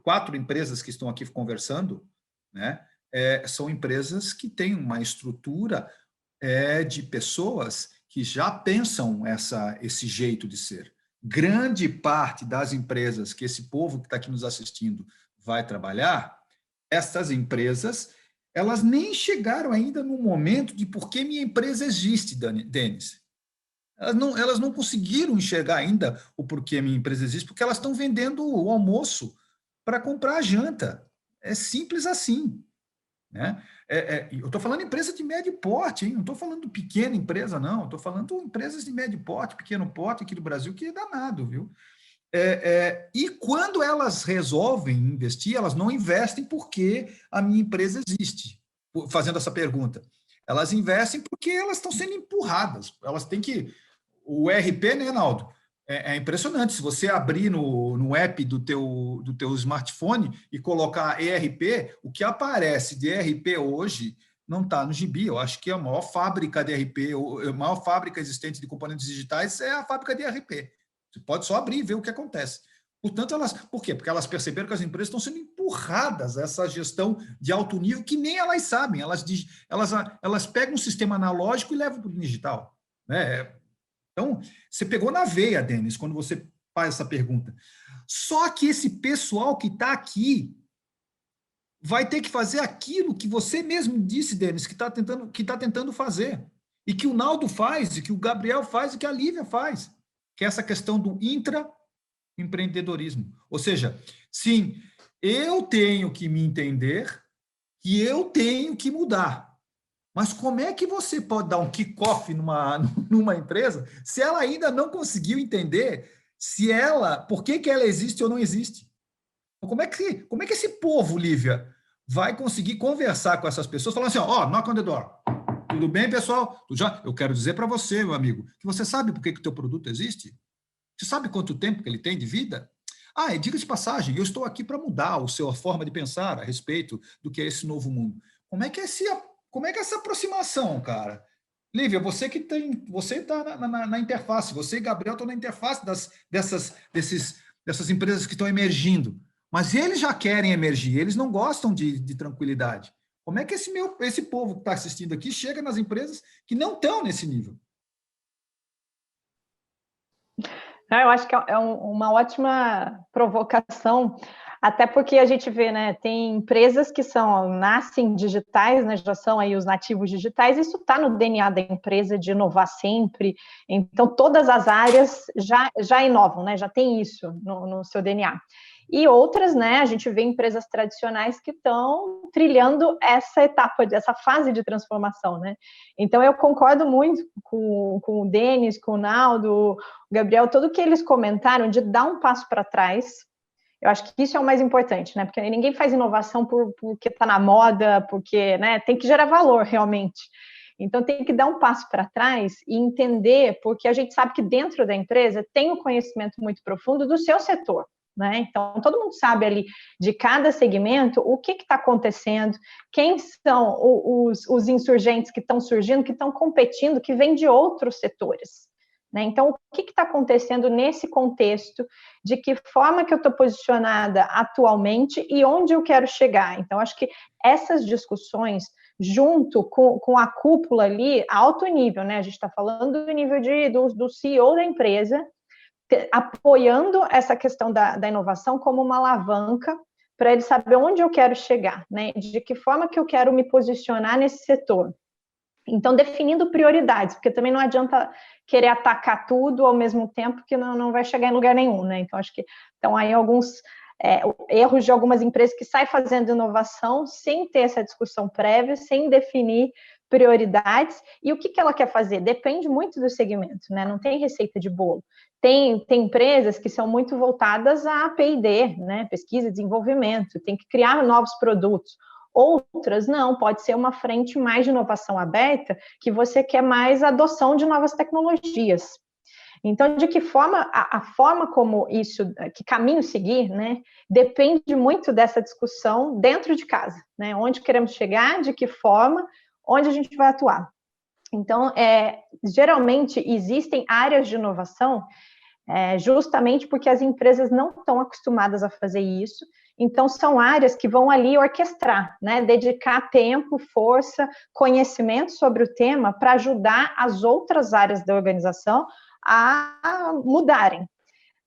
4 empresas que estão aqui conversando, né, são empresas que têm uma estrutura de pessoas que já pensam esse jeito de ser. Grande parte das empresas que esse povo que está aqui nos assistindo vai trabalhar, essas empresas, elas nem chegaram ainda no momento de por que minha empresa existe, Denis. Elas não conseguiram enxergar ainda o porquê minha empresa existe, porque elas estão vendendo o almoço para comprar a janta. É simples assim. Né? Eu estou falando de empresa de médio porte, hein? Não estou falando de pequena empresa, não. Estou falando de empresas de médio porte, pequeno porte aqui do Brasil, que é danado, viu? E quando elas resolvem investir, elas não investem porque a minha empresa existe, fazendo essa pergunta. Elas investem porque elas estão sendo empurradas. Elas têm que... O RP, né, Naldo? É impressionante. Se você abrir no app do teu smartphone e colocar ERP, o que aparece de ERP hoje não está no gibi. Eu acho que a maior fábrica de ERP, a maior fábrica existente de componentes digitais é a fábrica de ERP. Você pode só abrir e ver o que acontece. Portanto, por quê? Porque elas perceberam que as empresas estão sendo empurradas a essa gestão de alto nível que nem elas sabem. Elas pegam um sistema analógico e levam para o digital, né? Então, você pegou na veia, Denis, quando você faz essa pergunta. Só que esse pessoal que está aqui vai ter que fazer aquilo que você mesmo disse, Denis, que está tentando fazer. E que o Naldo faz, e que o Gabriel faz, e que a Lívia faz. Que é essa questão do intraempreendedorismo. Ou seja, sim, eu tenho que me entender que eu tenho que mudar. Mas como é que você pode dar um kick-off numa empresa se ela ainda não conseguiu entender por que ela existe ou não existe? Como é que esse povo, Lívia, vai conseguir conversar com essas pessoas falando assim, knock on the door. Tudo bem, pessoal? Eu quero dizer para você, meu amigo, que você sabe por que o teu produto existe? Você sabe quanto tempo que ele tem de vida? E diga de passagem, eu estou aqui para mudar a sua forma de pensar a respeito do que é esse novo mundo. Como é que é essa aproximação, cara? Lívia, você está na interface, você e Gabriel estão na interface dessas empresas que estão emergindo. Mas eles já querem emergir, eles não gostam de tranquilidade. Como é que esse povo que está assistindo aqui chega nas empresas que não estão nesse nível? Eu acho que é uma ótima provocação, até porque a gente vê, né, tem empresas que nascem digitais, né, já são aí os nativos digitais, isso está no DNA da empresa de inovar sempre, então todas as áreas já inovam, né, já tem isso no seu DNA. E outras, né, a gente vê empresas tradicionais que estão trilhando essa etapa, essa fase de transformação, né? Então, eu concordo muito com o Denis, com o Naldo, o Gabriel, tudo que eles comentaram de dar um passo para trás. Eu acho que isso é o mais importante, né? Porque ninguém faz inovação porque está na moda, porque, né, tem que gerar valor, realmente. Então, tem que dar um passo para trás e entender, porque a gente sabe que dentro da empresa tem um conhecimento muito profundo do seu setor. Né? Então, todo mundo sabe ali de cada segmento o que está acontecendo, quem são os insurgentes que estão surgindo, que estão competindo, que vêm de outros setores. Né? Então, o que está acontecendo nesse contexto, de que forma que eu estou posicionada atualmente e onde eu quero chegar. Então, acho que essas discussões, junto com a cúpula ali, alto nível, né? A gente está falando do nível do CEO da empresa, apoiando essa questão da inovação como uma alavanca para ele saber onde eu quero chegar, né? De que forma que eu quero me posicionar nesse setor. Então, definindo prioridades, porque também não adianta querer atacar tudo ao mesmo tempo que não vai chegar em lugar nenhum, né? Então, acho que estão aí alguns erros de algumas empresas que saem fazendo inovação sem ter essa discussão prévia, sem definir prioridades, e o que ela quer fazer? Depende muito do segmento, né? Não tem receita de bolo. Tem empresas que são muito voltadas a P&D, né? Pesquisa e desenvolvimento, tem que criar novos produtos. Outras não, pode ser uma frente mais de inovação aberta, que você quer mais adoção de novas tecnologias. Então, de que forma, a forma como isso, que caminho seguir, né, depende muito dessa discussão dentro de casa, né? Onde queremos chegar, de que forma, onde a gente vai atuar. Então, geralmente existem áreas de inovação justamente porque as empresas não estão acostumadas a fazer isso. Então, são áreas que vão ali orquestrar, né? Dedicar tempo, força, conhecimento sobre o tema para ajudar as outras áreas da organização a mudarem.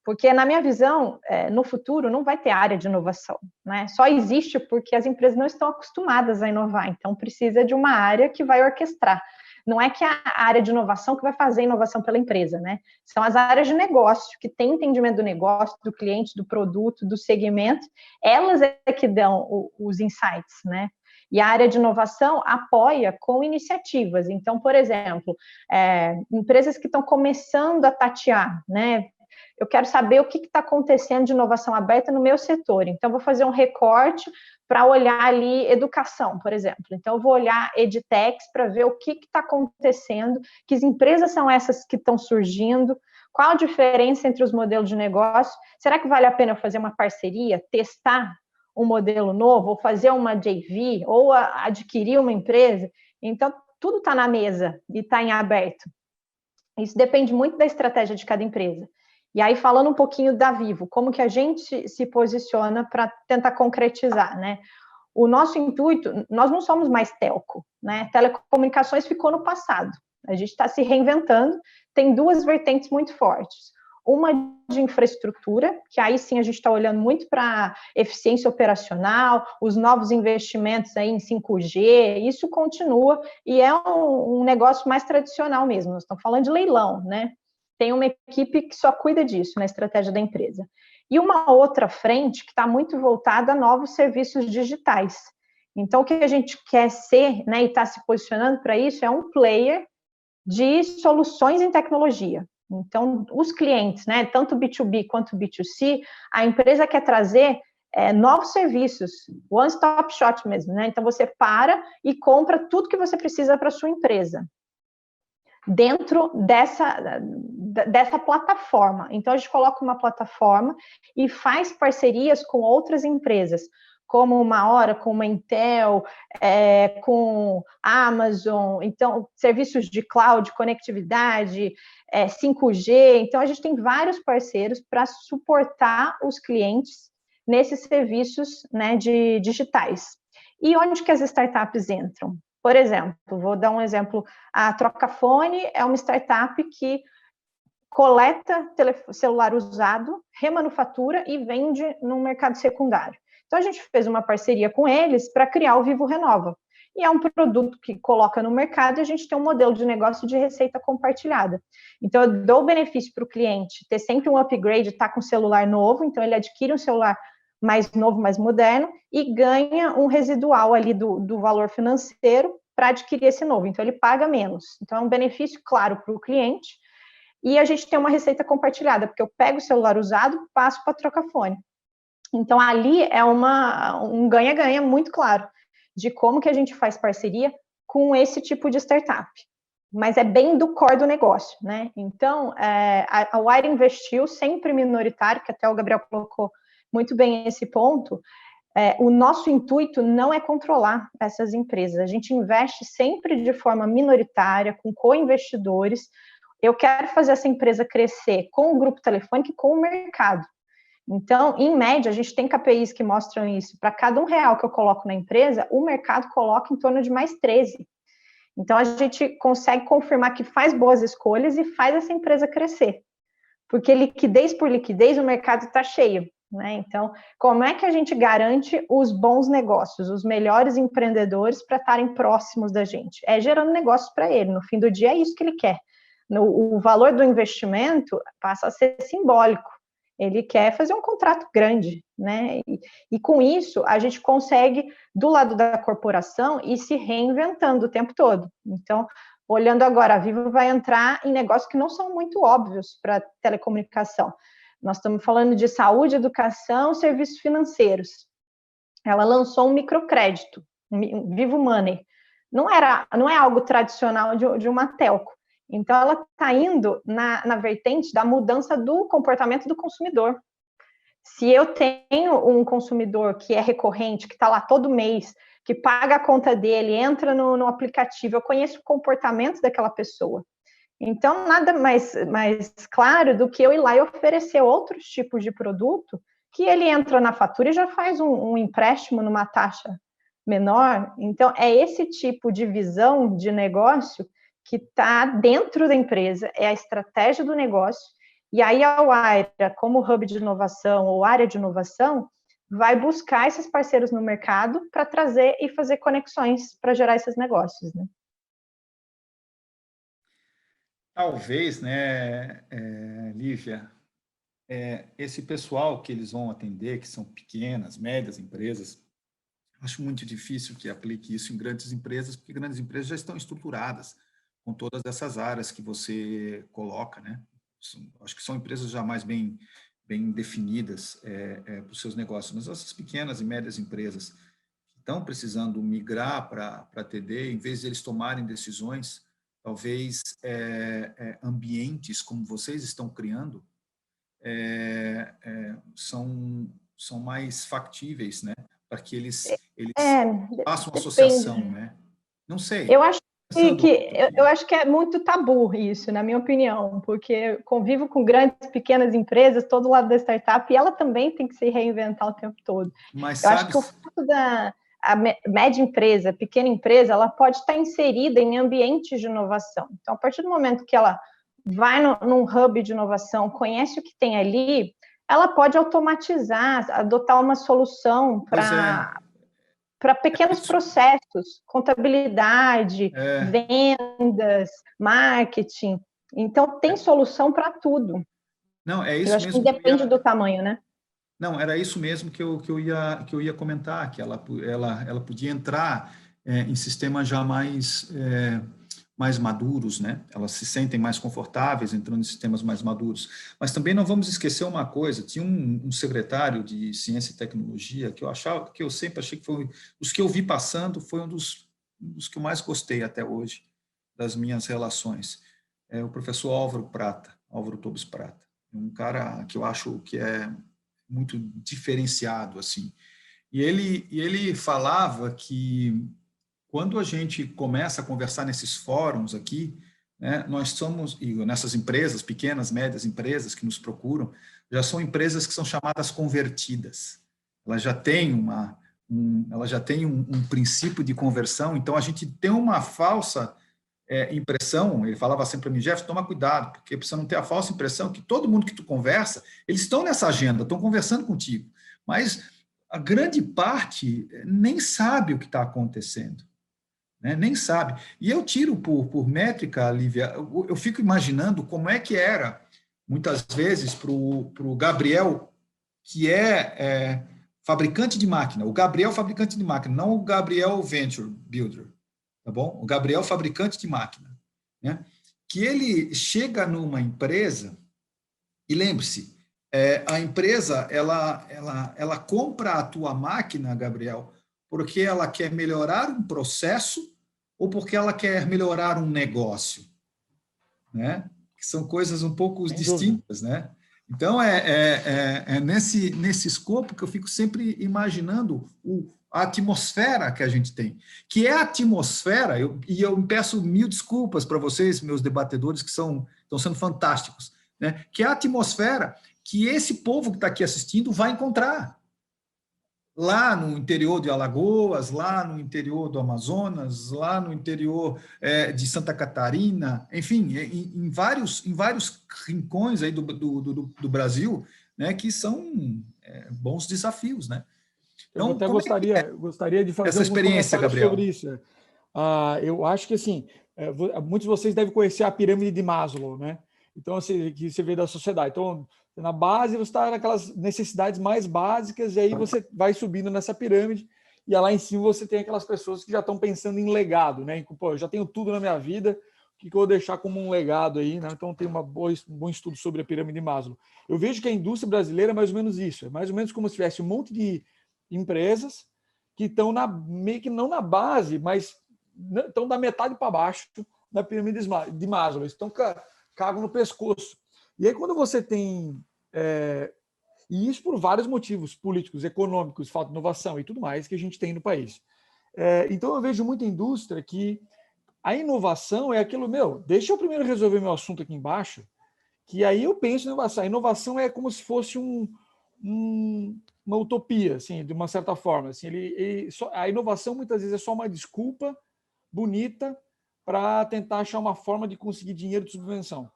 Porque, na minha visão, no futuro não vai ter área de inovação, né? Só existe porque as empresas não estão acostumadas a inovar. Então, precisa de uma área que vai orquestrar. Não é que a área de inovação que vai fazer inovação pela empresa, né? São as áreas de negócio, que têm entendimento do negócio, do cliente, do produto, do segmento. Elas que dão os insights, né? E a área de inovação apoia com iniciativas. Então, por exemplo, empresas que estão começando a tatear, né? Eu quero saber o que está acontecendo de inovação aberta no meu setor. Então, vou fazer um recorte para olhar ali educação, por exemplo. Então, eu vou olhar edtechs para ver o que está acontecendo, que empresas são essas que estão surgindo, Qual a diferença entre os modelos de negócio? Será que vale a pena fazer uma parceria, testar um modelo novo, ou fazer uma JV, ou adquirir uma empresa? Então, tudo está na mesa e está em aberto. Isso depende muito da estratégia de cada empresa. E aí, falando um pouquinho da Vivo, como que a gente se posiciona para tentar concretizar, né? O nosso intuito, nós não somos mais telco, né? Telecomunicações ficou no passado. A gente está se reinventando, tem duas vertentes muito fortes. Uma de infraestrutura, que aí sim a gente está olhando muito para eficiência operacional, os novos investimentos aí em 5G, isso continua e é um negócio mais tradicional mesmo. Nós estamos falando de leilão, né? Tem uma equipe que só cuida disso na estratégia da empresa. E uma outra frente que está muito voltada a novos serviços digitais. Então, o que a gente quer ser, né, e está se posicionando para isso, é um player de soluções em tecnologia. Então, os clientes, né, tanto B2B quanto B2C, a empresa quer trazer novos serviços, one-stop shop mesmo, né? Então, você para e compra tudo que você precisa para a sua empresa, dentro dessa plataforma. Então, a gente coloca uma plataforma e faz parcerias com outras empresas, como uma Hora, com uma Intel, com a Amazon, então, serviços de cloud, conectividade, 5G. Então, a gente tem vários parceiros para suportar os clientes nesses serviços, né, de digitais. E onde que as startups entram? Por exemplo, vou dar um exemplo, a Trocafone é uma startup que coleta celular usado, remanufatura e vende no mercado secundário. Então, a gente fez uma parceria com eles para criar o Vivo Renova. E é um produto que coloca no mercado e a gente tem um modelo de negócio de receita compartilhada. Então, eu dou benefício para o cliente ter sempre um upgrade, estar com um celular novo, então ele adquire um celular mais novo, mais moderno, e ganha um residual ali do valor financeiro para adquirir esse novo. Então, ele paga menos. Então, é um benefício claro para o cliente. E a gente tem uma receita compartilhada, porque eu pego o celular usado, passo para Trocafone. Então, ali é um ganha-ganha muito claro de como que a gente faz parceria com esse tipo de startup. Mas é bem do core do negócio, né? Então, a Wire investiu sempre minoritário, que até o Gabriel colocou muito bem esse ponto. O nosso intuito não é controlar essas empresas. A gente investe sempre de forma minoritária, com co-investidores. Eu quero fazer essa empresa crescer com o grupo telefônico e com o mercado. Então, em média, a gente tem KPIs que mostram isso. Para cada R$1 que eu coloco na empresa, o mercado coloca em torno de mais 13. Então, a gente consegue confirmar que faz boas escolhas e faz essa empresa crescer. Porque liquidez por liquidez, o mercado está cheio, né? Então, como é que a gente garante os bons negócios, os melhores empreendedores para estarem próximos da gente? É gerando negócios para ele. No fim do dia, é isso que ele quer. O valor do investimento passa a ser simbólico. Ele quer fazer um contrato grande, né? E com isso, a gente consegue, do lado da corporação, ir se reinventando o tempo todo. Então, olhando agora, a Vivo vai entrar em negócios que não são muito óbvios para telecomunicação. Nós estamos falando de saúde, educação, serviços financeiros. Ela lançou um microcrédito, um Vivo Money. Não é algo tradicional de uma telco. Então, ela está indo na vertente da mudança do comportamento do consumidor. Se eu tenho um consumidor que é recorrente, que está lá todo mês, que paga a conta dele, entra no aplicativo, eu conheço o comportamento daquela pessoa. Então, nada mais claro do que eu ir lá e oferecer outros tipos de produto que ele entra na fatura e já faz um empréstimo numa taxa menor. Então, é esse tipo de visão de negócio que está dentro da empresa, é a estratégia do negócio, e aí a Wire, como hub de inovação ou área de inovação, vai buscar esses parceiros no mercado para trazer e fazer conexões para gerar esses negócios, né? Talvez, né, Lívia, esse pessoal que eles vão atender, que são pequenas, médias empresas, acho muito difícil que aplique isso em grandes empresas, porque grandes empresas já estão estruturadas com todas essas áreas que você coloca, né? Acho que são empresas já mais bem definidas para os seus negócios, mas essas pequenas e médias empresas que estão precisando migrar para TD, em vez de eles tomarem decisões talvez ambientes como vocês estão criando são mais factíveis, né? Para que eles façam associação, depende. né? Não sei. Eu acho eu acho que é muito tabu isso, na minha opinião, porque convivo com grandes, pequenas empresas, todo lado da startup, e ela também tem que se reinventar o tempo todo. Mas eu acho que o fato a média empresa, pequena empresa, ela pode estar inserida em ambientes de inovação. Então, a partir do momento que ela vai num hub de inovação, conhece o que tem ali, ela pode automatizar, adotar uma solução para pequenos processos, contabilidade, vendas, marketing. Então, tem solução para tudo. Não, é isso eu acho mesmo. Que depende do tamanho, né? Não, era isso mesmo que eu ia comentar, que ela podia entrar em sistemas já mais maduros, né? Elas se sentem mais confortáveis entrando em sistemas mais maduros. Mas também não vamos esquecer uma coisa, tinha um secretário de Ciência e Tecnologia que eu sempre achei que foi, os que eu vi passando, foi um dos que eu mais gostei até hoje das minhas relações. É o professor Álvaro Tobes Prata. Um cara que eu acho que é muito diferenciado, assim. E ele falava que quando a gente começa a conversar nesses fóruns aqui, né, nós somos, e nessas empresas, pequenas, médias empresas que nos procuram, já são empresas que são chamadas convertidas. Elas já têm um princípio de conversão, então a gente tem uma falsa impressão, ele falava sempre para mim, Jeff, toma cuidado, porque precisa não ter a falsa impressão que todo mundo que tu conversa, eles estão nessa agenda, estão conversando contigo, mas a grande parte nem sabe o que está acontecendo. Né? Nem sabe. E eu tiro por métrica, Lívia, eu fico imaginando como é que era, muitas vezes, para o Gabriel, que é fabricante de máquina, o Gabriel fabricante de máquina, não o Gabriel Venture Builder, tá bom? O Gabriel fabricante de máquina, né? Que ele chega numa empresa, e lembre-se, a empresa, ela compra a tua máquina, Gabriel, porque ela quer melhorar um processo ou porque ela quer melhorar um negócio, né? Que são coisas um pouco distintas, né? Então, nesse escopo que eu fico sempre imaginando a atmosfera que a gente tem, que é a atmosfera, e eu peço mil desculpas para vocês, meus debatedores, que estão sendo fantásticos, né? Que é a atmosfera que esse povo que está aqui assistindo vai encontrar. Lá no interior de Alagoas, lá no interior do Amazonas, lá no interior de Santa Catarina, enfim, em vários rincões aí do Brasil, né, que são bons desafios, né? Então, eu até gostaria de fazer essa experiência, Gabriel, sobre isso. Eu acho que assim, muitos de vocês devem conhecer a pirâmide de Maslow, né? Então, assim, que você vê da sociedade. Então, na base, você está naquelas necessidades mais básicas, e aí você vai subindo nessa pirâmide, e lá em cima você tem aquelas pessoas que já estão pensando em legado, né? Pô, eu já tenho tudo na minha vida, o que eu vou deixar como um legado aí, né? Então, tem um bom estudo sobre a pirâmide de Maslow. Eu vejo que a indústria brasileira é mais ou menos isso, é mais ou menos como se tivesse um monte de empresas que estão meio que não na base, mas estão da metade para baixo da pirâmide de Maslow. Estão cagam no pescoço. E aí, quando você tem... e isso por vários motivos políticos, econômicos, falta de inovação e tudo mais que a gente tem no país. Então, eu vejo muita indústria que a inovação é aquilo, deixa eu primeiro resolver meu assunto aqui embaixo, que aí eu penso em inovação. A inovação é como se fosse uma utopia, assim, de uma certa forma. Assim, a inovação, muitas vezes, é só uma desculpa bonita para tentar achar uma forma de conseguir dinheiro de subvenção,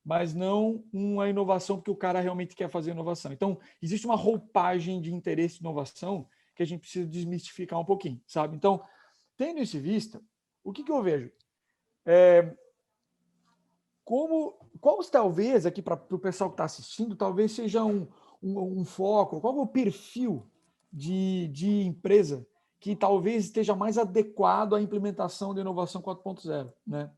mas não uma inovação porque o cara realmente quer fazer inovação. Então, existe uma roupagem de interesse de inovação que a gente precisa desmistificar um pouquinho, sabe? Então, tendo isso em vista, o que eu vejo? Qual talvez, aqui para o pessoal que está assistindo, talvez seja um foco, qual é o perfil de empresa que talvez esteja mais adequado à implementação da inovação 4.0, né?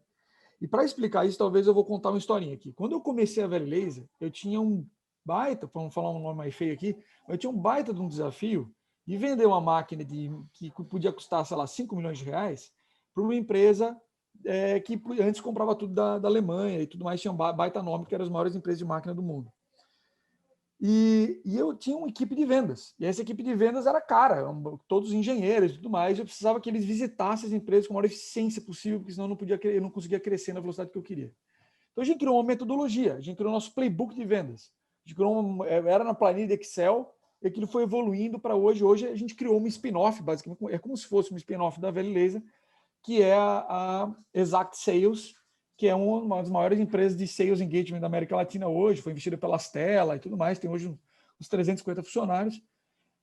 E para explicar isso, talvez eu vou contar uma historinha aqui. Quando eu comecei a Valley Laser, eu tinha um baita, vamos falar um nome mais feio aqui, eu tinha um baita de um desafio de vender uma máquina que podia custar, sei lá, 5 milhões de reais para uma empresa que antes comprava tudo da Alemanha e tudo mais, tinha um baita nome, que eram as maiores empresas de máquina do mundo. E eu tinha uma equipe de vendas, e essa equipe de vendas era cara, todos engenheiros e tudo mais, eu precisava que eles visitassem as empresas com a maior eficiência possível, porque senão eu não conseguia crescer na velocidade que eu queria. Então a gente criou uma metodologia, a gente criou nosso playbook de vendas, a gente criou era na planilha de Excel, e aquilo foi evoluindo para hoje. Hoje a gente criou uma spin-off, basicamente, é como se fosse uma spin-off da Veli Laser, que é a Exact Sales, que é uma das maiores empresas de sales engagement da América Latina hoje, foi investida pela Stella e tudo mais, tem hoje uns 350 funcionários,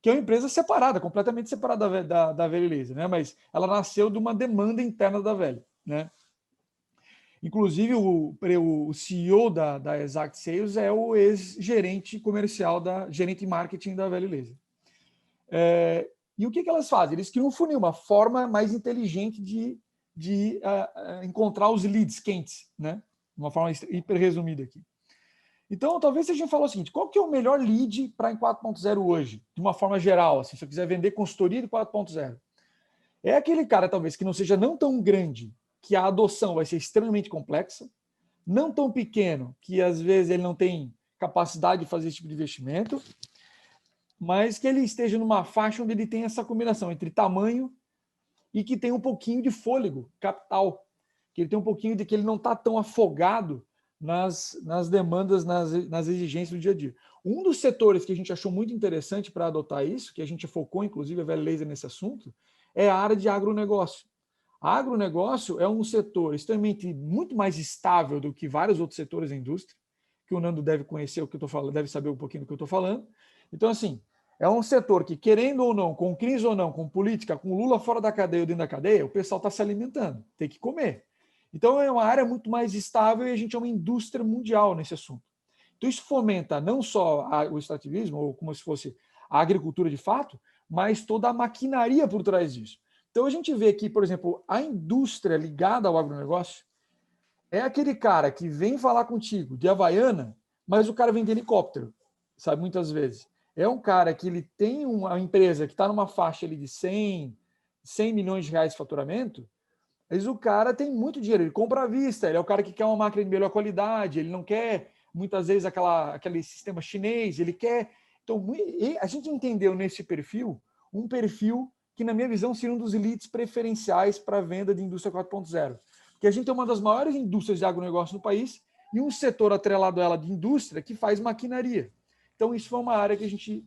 que é uma empresa separada, completamente separada da Veli Laser, né? Mas ela nasceu de uma demanda interna da Veli, né? Inclusive, o CEO da Exact Sales é o ex-gerente comercial, gerente de marketing da Veli Laser. E o que elas fazem? Eles criam um funil, uma forma mais inteligente de encontrar os leads quentes, né? De uma forma hiper resumida aqui. Então, talvez se a gente falar o seguinte, qual que é o melhor lead para em 4.0 hoje? De uma forma geral, assim, se eu quiser vender consultoria de 4.0. É aquele cara, talvez, que não seja não tão grande, que a adoção vai ser extremamente complexa, não tão pequeno, que às vezes ele não tem capacidade de fazer esse tipo de investimento, mas que ele esteja numa faixa onde ele tem essa combinação entre tamanho e que tem um pouquinho de fôlego capital, que ele tem um pouquinho de que ele não está tão afogado nas demandas, nas exigências do dia a dia. Um dos setores que a gente achou muito interessante para adotar isso, que a gente focou, inclusive, a Veli Laser nesse assunto, é a área de agronegócio. Agronegócio é um setor extremamente muito mais estável do que vários outros setores da indústria, que o Nando deve conhecer o que eu estou falando, deve saber um pouquinho do que eu estou falando. Então, assim, é um setor que, querendo ou não, com crise ou não, com política, com Lula fora da cadeia ou dentro da cadeia, o pessoal está se alimentando, tem que comer. Então, é uma área muito mais estável e a gente é uma indústria mundial nesse assunto. Então, isso fomenta não só o extrativismo, ou como se fosse a agricultura de fato, mas toda a maquinaria por trás disso. Então, a gente vê que, por exemplo, a indústria ligada ao agronegócio é aquele cara que vem falar contigo de Havaiana, mas o cara vem de helicóptero, sabe, muitas vezes. É um cara que ele tem uma empresa que está numa faixa ali de 100 milhões de reais de faturamento, mas o cara tem muito dinheiro, ele compra à vista, ele é o cara que quer uma máquina de melhor qualidade, ele não quer, muitas vezes, aquele sistema chinês, ele quer... Então, a gente entendeu nesse perfil, um perfil que, na minha visão, seria um dos leads preferenciais para a venda de indústria 4.0. Porque a gente tem uma das maiores indústrias de agronegócio no país e um setor atrelado a ela de indústria que faz maquinaria. Então, isso foi uma área que a gente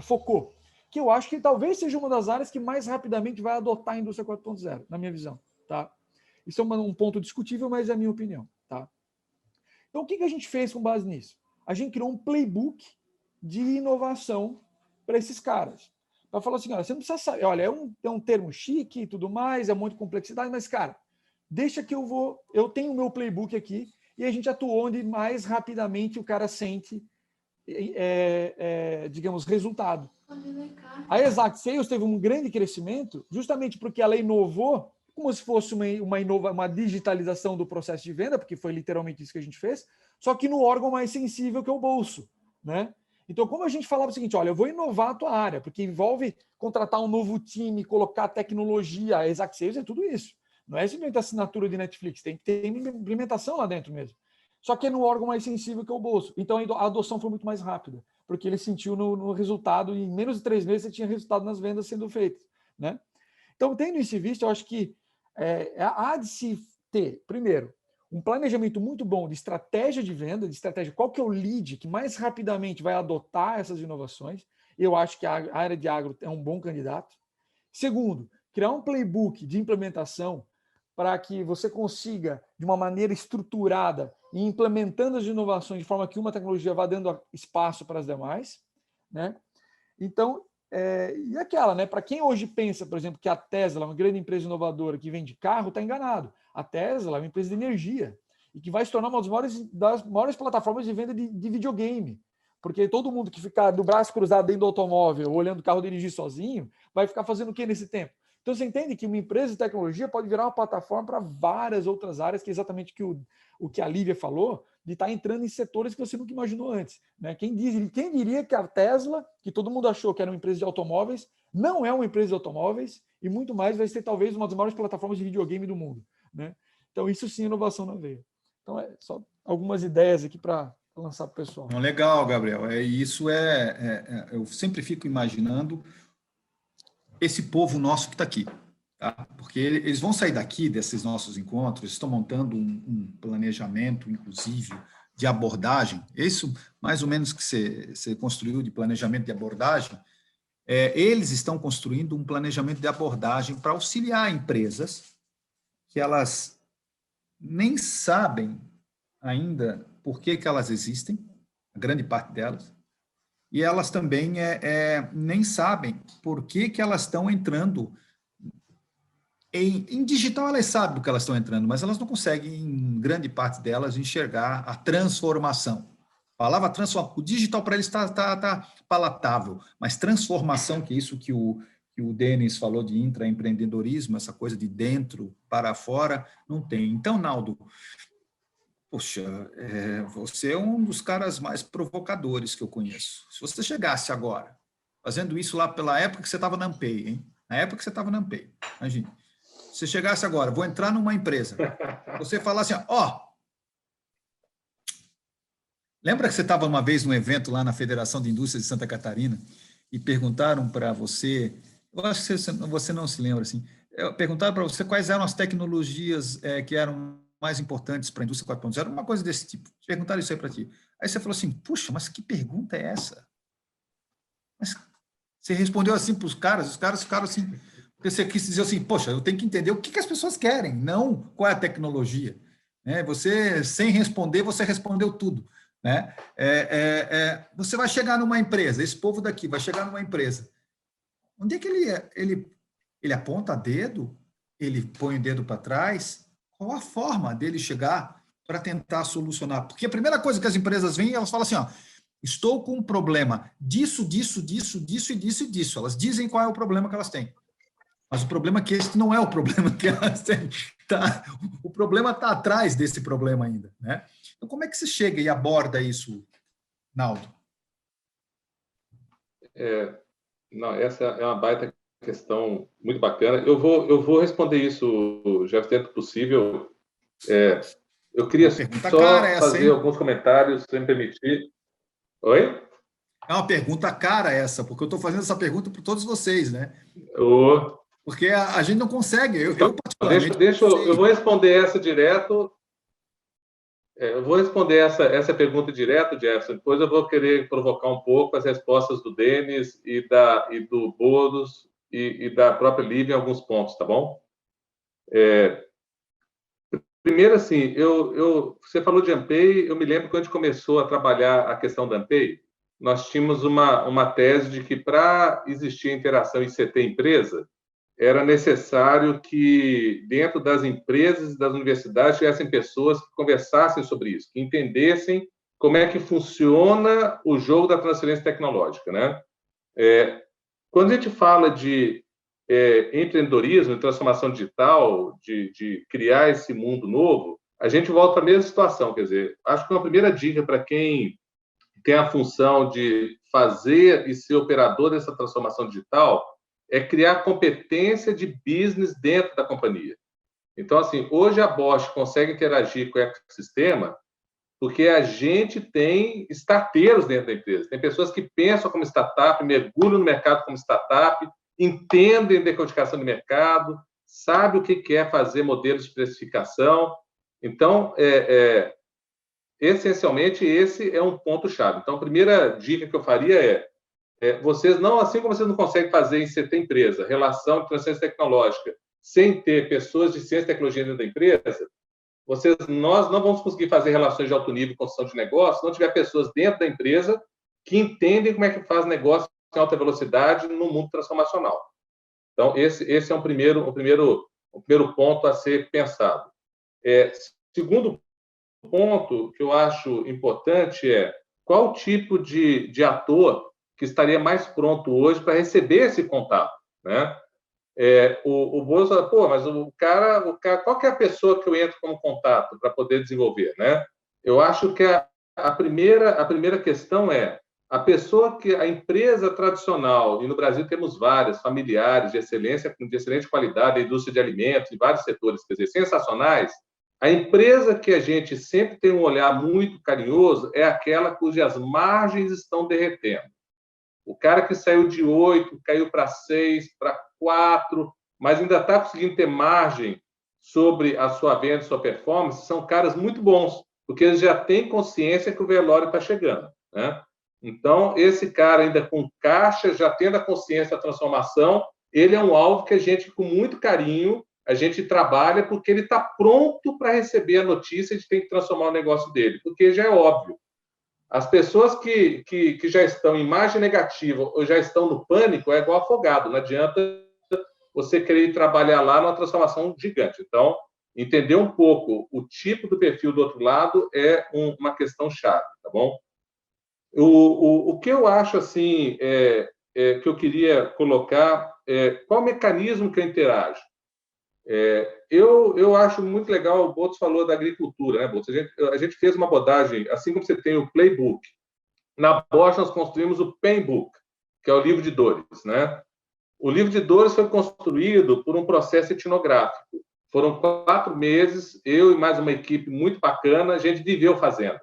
focou, que eu acho que talvez seja uma das áreas que mais rapidamente vai adotar a indústria 4.0, na minha visão. Tá? Isso é um ponto discutível, mas é a minha opinião. Tá? Então, o que a gente fez com base nisso? A gente criou um playbook de inovação para esses caras. Para falar assim, olha, você não precisa saber, olha, é um termo chique e tudo mais, é um monte de complexidade, mas, cara, deixa que eu tenho o meu playbook aqui e a gente atuou onde mais rapidamente o cara sente digamos, resultado. A Exact Sales teve um grande crescimento justamente porque ela inovou como se fosse uma digitalização do processo de venda, porque foi literalmente isso que a gente fez, só que no órgão mais sensível que é o bolso, né? Então, como a gente falava o seguinte, olha, eu vou inovar a tua área, porque envolve contratar um novo time, colocar tecnologia, a Exact Sales é tudo isso. Não é simplesmente assinatura de Netflix, tem que ter implementação lá dentro mesmo. Só que é no órgão mais sensível que é o bolso. Então, a adoção foi muito mais rápida, porque ele sentiu no resultado, e em menos de 3 meses, você tinha resultado nas vendas sendo feitas, né? Então, tendo isso em vista, eu acho que há de se ter, primeiro, um planejamento muito bom de estratégia de venda, de estratégia, qual que é o lead que mais rapidamente vai adotar essas inovações. Eu acho que a área de agro é um bom candidato. Segundo, criar um playbook de implementação para que você consiga, de uma maneira estruturada, e implementando as inovações de forma que uma tecnologia vá dando espaço para as demais, né? Então, e aquela, né? Para quem hoje pensa, por exemplo, que a Tesla é uma grande empresa inovadora que vende carro, está enganado. A Tesla é uma empresa de energia e que vai se tornar uma das maiores plataformas de venda de videogame. Porque todo mundo que ficar do braço cruzado dentro do automóvel, olhando o carro dirigir sozinho, vai ficar fazendo o que nesse tempo? Então, você entende que uma empresa de tecnologia pode virar uma plataforma para várias outras áreas, que é exatamente o que a Lívia falou, de estar entrando em setores que você nunca imaginou antes, né? Quem diria que a Tesla, que todo mundo achou que era uma empresa de automóveis, não é uma empresa de automóveis e muito mais vai ser talvez uma das maiores plataformas de videogame do mundo, né? Então, isso sim é inovação na veia. Então, é só algumas ideias aqui para lançar para o pessoal. Legal, Gabriel. Eu sempre fico imaginando esse povo nosso que está aqui. Tá? Porque eles vão sair daqui, desses nossos encontros, estão montando um planejamento, inclusive, de abordagem. Isso, mais ou menos, que você construiu de planejamento de abordagem, eles estão construindo um planejamento de abordagem para auxiliar empresas que elas nem sabem ainda por que elas existem, a grande parte delas, e elas também nem sabem por que elas estão entrando em digital. Elas sabem o que elas estão entrando, mas elas não conseguem, em grande parte delas, enxergar a transformação. A palavra transformação, o digital para eles está palatável, mas transformação, que é isso que o Denis falou de intraempreendedorismo, essa coisa de dentro para fora, não tem. Então, Naldo, poxa, você é um dos caras mais provocadores que eu conheço. Se você chegasse agora, fazendo isso lá pela época que você estava na Ampei, hein? Na época que você estava na Ampei, imagina. Se você chegasse agora, vou entrar numa empresa, você falasse, lembra que você estava uma vez num evento lá na Federação de Indústrias de Santa Catarina e perguntaram para você, eu acho que você não se lembra, assim, perguntaram para você quais eram as tecnologias que eram mais importantes para a indústria 4.0, uma coisa desse tipo. Perguntaram isso aí para ti. Aí você falou assim, puxa, mas que pergunta é essa? Mas você respondeu assim para os caras ficaram assim, porque você quis dizer assim, poxa, eu tenho que entender o que as pessoas querem, não qual é a tecnologia. Você, sem responder, você respondeu tudo. Né? Você vai chegar numa empresa, esse povo daqui vai chegar numa empresa. Onde é que ele aponta dedo? Ele põe o dedo para trás? Qual a forma dele chegar para tentar solucionar? Porque a primeira coisa que as empresas veem, elas falam assim, estou com um problema disso e disso. Elas dizem qual é o problema que elas têm. Mas o problema é que esse não é o problema que elas têm. O problema está atrás desse problema ainda. Né? Então, como é que você chega e aborda isso, Naldo? Não, essa é uma baita questão muito bacana. Eu vou responder isso, já dentro do possível. Eu queria só fazer alguns comentários, se me permitir. Oi? É uma pergunta cara essa, porque eu estou fazendo essa pergunta para todos vocês, né? Porque a gente não consegue. Eu particularmente. Eu vou responder essa direto. Eu vou responder essa pergunta direto, Jefferson. Depois eu vou querer provocar um pouco as respostas do Denis e do Bodos e da própria Lívia em alguns pontos, tá bom? Primeiro, assim, você falou de Ampei, eu me lembro quando a gente começou a trabalhar a questão da Ampei, nós tínhamos uma tese de que para existir interação ICT-empresa, era necessário que, dentro das empresas e das universidades, tivessem pessoas que conversassem sobre isso, que entendessem como é que funciona o jogo da transferência tecnológica. Né? Quando a gente fala de empreendedorismo, de transformação digital, de criar esse mundo novo, a gente volta para a mesma situação. Quer dizer, acho que uma primeira dica para quem tem a função de fazer e ser operador dessa transformação digital é criar competência de business dentro da companhia. Então, assim, hoje a Bosch consegue interagir com o ecossistema porque a gente tem starteiros dentro da empresa. Tem pessoas que pensam como startup, mergulham no mercado como startup, entendem decodificação de mercado, sabem o que é fazer modelos de precificação. Então, essencialmente, esse é um ponto-chave. Então, a primeira dica que eu faria vocês não, assim como vocês não conseguem fazer em CT empresa, relação de transferência tecnológica, sem ter pessoas de ciência e tecnologia dentro da empresa, nós não vamos conseguir fazer relações de alto nível, construção de negócio, se não tiver pessoas dentro da empresa que entendem como é que faz negócio em alta velocidade no mundo transformacional. Então, esse é o primeiro ponto a ser pensado. Segundo ponto que eu acho importante qual tipo de ator que estaria mais pronto hoje para receber esse contato, né? O Bozo fala, mas o cara, qual que é a pessoa que eu entro como contato para poder desenvolver, né? Eu acho que a primeira questão a pessoa que a empresa tradicional, e no Brasil temos várias, familiares, de excelente qualidade, a indústria de alimentos, em vários setores, quer dizer, sensacionais, A empresa que a gente sempre tem um olhar muito carinhoso é aquela cujas margens estão derretendo. O cara que saiu de 8, caiu para 6, para 4, mas ainda está conseguindo ter margem sobre a sua venda, sua performance, são caras muito bons, porque eles já têm consciência que o velório está chegando, né? Então, esse cara ainda com caixa, já tendo a consciência da transformação, ele é um alvo que a gente, com muito carinho, a gente trabalha porque ele está pronto para receber a notícia de que tem que transformar o negócio dele, porque já é óbvio. As pessoas que já estão em margem negativa ou já estão no pânico é igual afogado, não adianta você querer trabalhar lá numa transformação gigante. Então, entender um pouco o tipo do perfil do outro lado é uma questão chave, tá bom? O que eu acho, assim, que eu queria colocar, qual mecanismo que eu interajo? Eu acho muito legal, o Botos falou da agricultura, né, Botos? A gente fez uma abordagem, assim como você tem o playbook, na Bosch nós construímos o painbook, que é o livro de dores, né? O livro de dores foi construído por um processo etnográfico. Foram 4 meses, eu e mais uma equipe muito bacana, a gente viveu fazenda.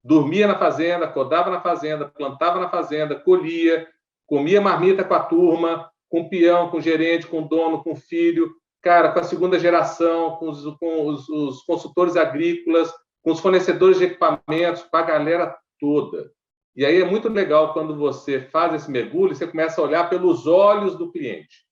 Dormia na fazenda, acordava na fazenda, plantava na fazenda, colhia, comia marmita com a turma, com o peão, com o gerente, com o dono, com o filho, cara, com a segunda geração, com os consultores agrícolas, com os fornecedores de equipamentos, com a galera toda. E aí é muito legal quando você faz esse mergulho, você começa a olhar pelos olhos do cliente.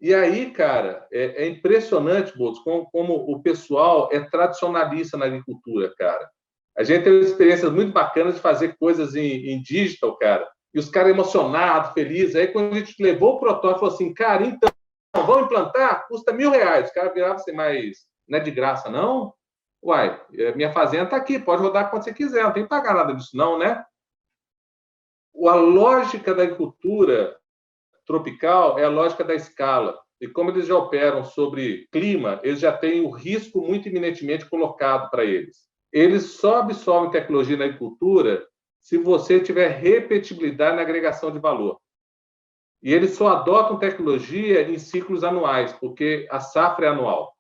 E aí, cara, é impressionante, Botos, como o pessoal é tradicionalista na agricultura, cara. A gente teve experiências muito bacanas de fazer coisas em digital, cara, e os caras emocionados, felizes. Aí, quando a gente levou o protótipo, falou assim, cara, então, vamos implantar? Custa R$1.000. Os caras viravam assim, mas não é de graça, não? Uai, minha fazenda está aqui, pode rodar quando você quiser, não tem que pagar nada disso, não, né? A lógica da agricultura tropical é a lógica da escala. E como eles já operam sobre clima, eles já têm o risco muito iminentemente colocado para eles. Eles só absorvem tecnologia na agricultura se você tiver repetibilidade na agregação de valor. E eles só adotam tecnologia em ciclos anuais, porque a safra é anual.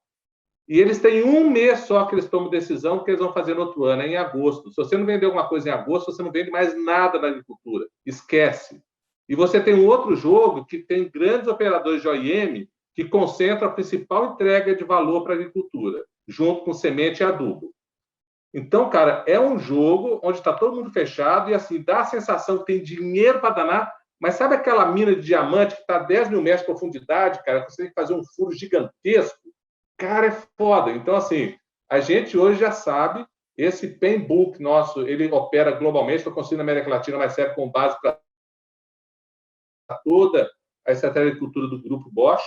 E eles têm 1 mês só que eles tomam decisão que eles vão fazer no outro ano, é em agosto. Se você não vender alguma coisa em agosto, você não vende mais nada na agricultura. Esquece. E você tem um outro jogo que tem grandes operadores de OEM que concentram a principal entrega de valor para a agricultura, junto com semente e adubo. Então, cara, é um jogo onde está todo mundo fechado e, assim, dá a sensação que tem dinheiro para danar, mas sabe aquela mina de diamante que está a 10 mil metros de profundidade, cara, que você tem que fazer um furo gigantesco? Cara, é foda. Então, assim, a gente hoje já sabe, esse painbook nosso, ele opera globalmente, foi construído na América Latina, mas serve como base para toda a estratégia de agricultura do grupo Bosch.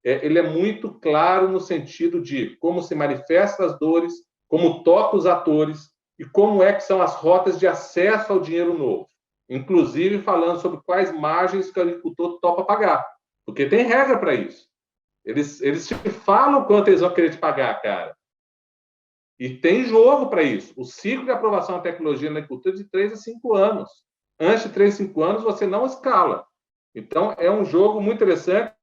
Ele é muito claro no sentido de como se manifestam as dores, como toca os atores e como é que são as rotas de acesso ao dinheiro novo. Inclusive falando sobre quais margens que o agricultor topa pagar, porque tem regra para isso. Eles te falam quanto eles vão querer te pagar, cara. E tem jogo para isso. O ciclo de aprovação da tecnologia na agricultura é de 3 a 5 anos. Antes de 3 a 5 anos, você não escala. Então, é um jogo muito interessante.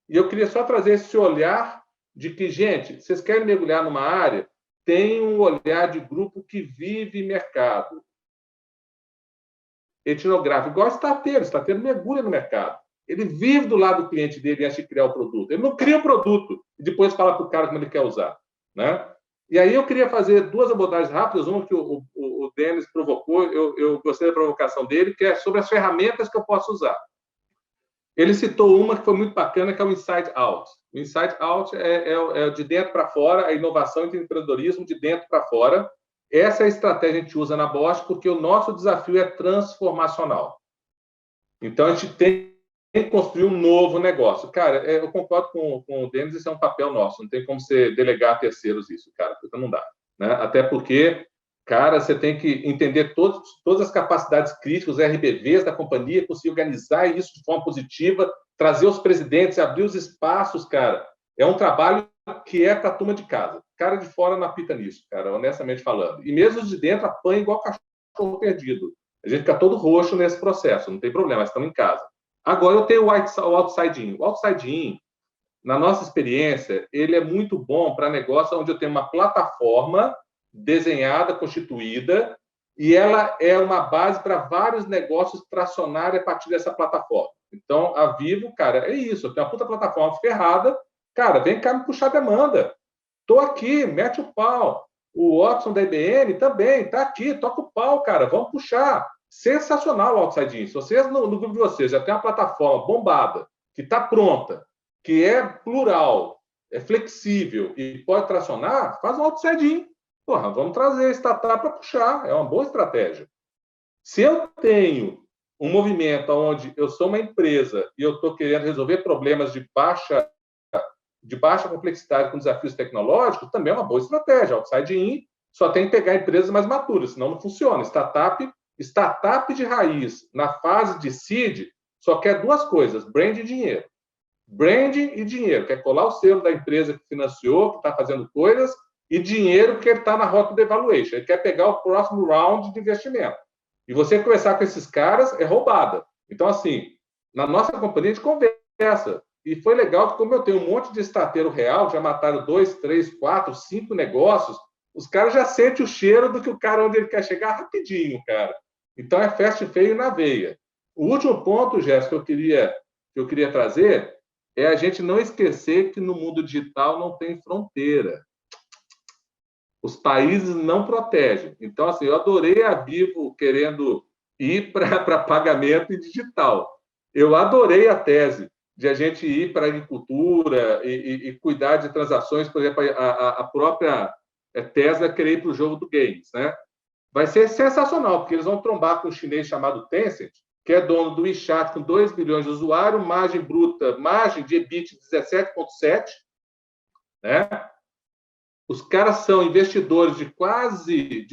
E eu queria só trazer esse olhar de que, gente, vocês querem mergulhar numa área, tem um olhar de grupo que vive mercado. Etnográfico, igual o estateiro mergulha no mercado. Ele vive do lado do cliente dele antes de criar o produto. Ele não cria o produto e depois fala para o cara como ele quer usar, né? E aí eu queria fazer 2 abordagens rápidas, uma que o Denis provocou, eu gostei da provocação dele, que é sobre as ferramentas que eu posso usar. Ele citou uma que foi muito bacana, que é o Inside Out. O Inside Out é de dentro para fora, a inovação e o empreendedorismo de dentro para fora. Essa é a estratégia que a gente usa na Bosch, porque o nosso desafio é transformacional. Então, a gente tem que construir um novo negócio. Cara, eu concordo com o Denis, isso é um papel nosso. Não tem como você delegar a terceiros isso, cara, porque não dá. Né? Até porque, cara, você tem que entender todas as capacidades críticas, os RBVs da companhia, conseguir organizar isso de forma positiva, trazer os presidentes, abrir os espaços, cara. É um trabalho que é para a turma de casa. Cara de fora não apita nisso, cara, honestamente falando. E mesmo os de dentro apanha igual cachorro perdido. A gente fica todo roxo nesse processo, não tem problema, estamos em casa. Agora eu tenho o outside in. O outside in na nossa experiência, ele é muito bom para negócio onde eu tenho uma plataforma desenhada, constituída, e ela é uma base para vários negócios tracionarem a partir dessa plataforma. Então, a Vivo, cara, é isso. Eu tenho uma puta plataforma ferrada. Cara, vem cá me puxar demanda. Estou aqui, mete o pau. O Watson da IBM também está aqui, toca o pau, cara, vamos puxar. Sensacional o Outside In. Se vocês, no grupo de vocês, já tem uma plataforma bombada, que está pronta, que é plural, é flexível e pode tracionar, faz um Outside In. Porra, vamos trazer startup para puxar. É uma boa estratégia. Se eu tenho um movimento onde eu sou uma empresa e eu estou querendo resolver problemas de baixa complexidade com desafios tecnológicos, também é uma boa estratégia. Outside In só tem que pegar empresas mais maturas, senão não funciona. Startup de raiz, na fase de seed, só quer duas coisas, brand e dinheiro. Brand e dinheiro, quer colar o selo da empresa que financiou, que está fazendo coisas, e dinheiro porque ele está na rota de evaluation. Ele quer pegar o próximo round de investimento. E você conversar com esses caras é roubada. Então, assim, na nossa companhia a gente conversa. E foi legal que, como eu tenho um monte de estateiro real, já mataram 2, 3, 4, 5 negócios, os caras já sentem o cheiro do que o cara onde ele quer chegar rapidinho, cara. Então, é fast feio na veia. O último ponto, Jéssica, que eu queria trazer é a gente não esquecer que no mundo digital não tem fronteira. Os países não protegem. Então, assim, eu adorei a Vivo querendo ir para pagamento em digital. Eu adorei a tese de a gente ir para a agricultura e cuidar de transações, por exemplo, a própria Tesla querer ir para o jogo do games, né? Vai ser sensacional, porque eles vão trombar com um chinês chamado Tencent, que é dono do WeChat com 2 bilhões de usuários, margem bruta, margem de EBIT 17,7, né? Os caras são investidores de quase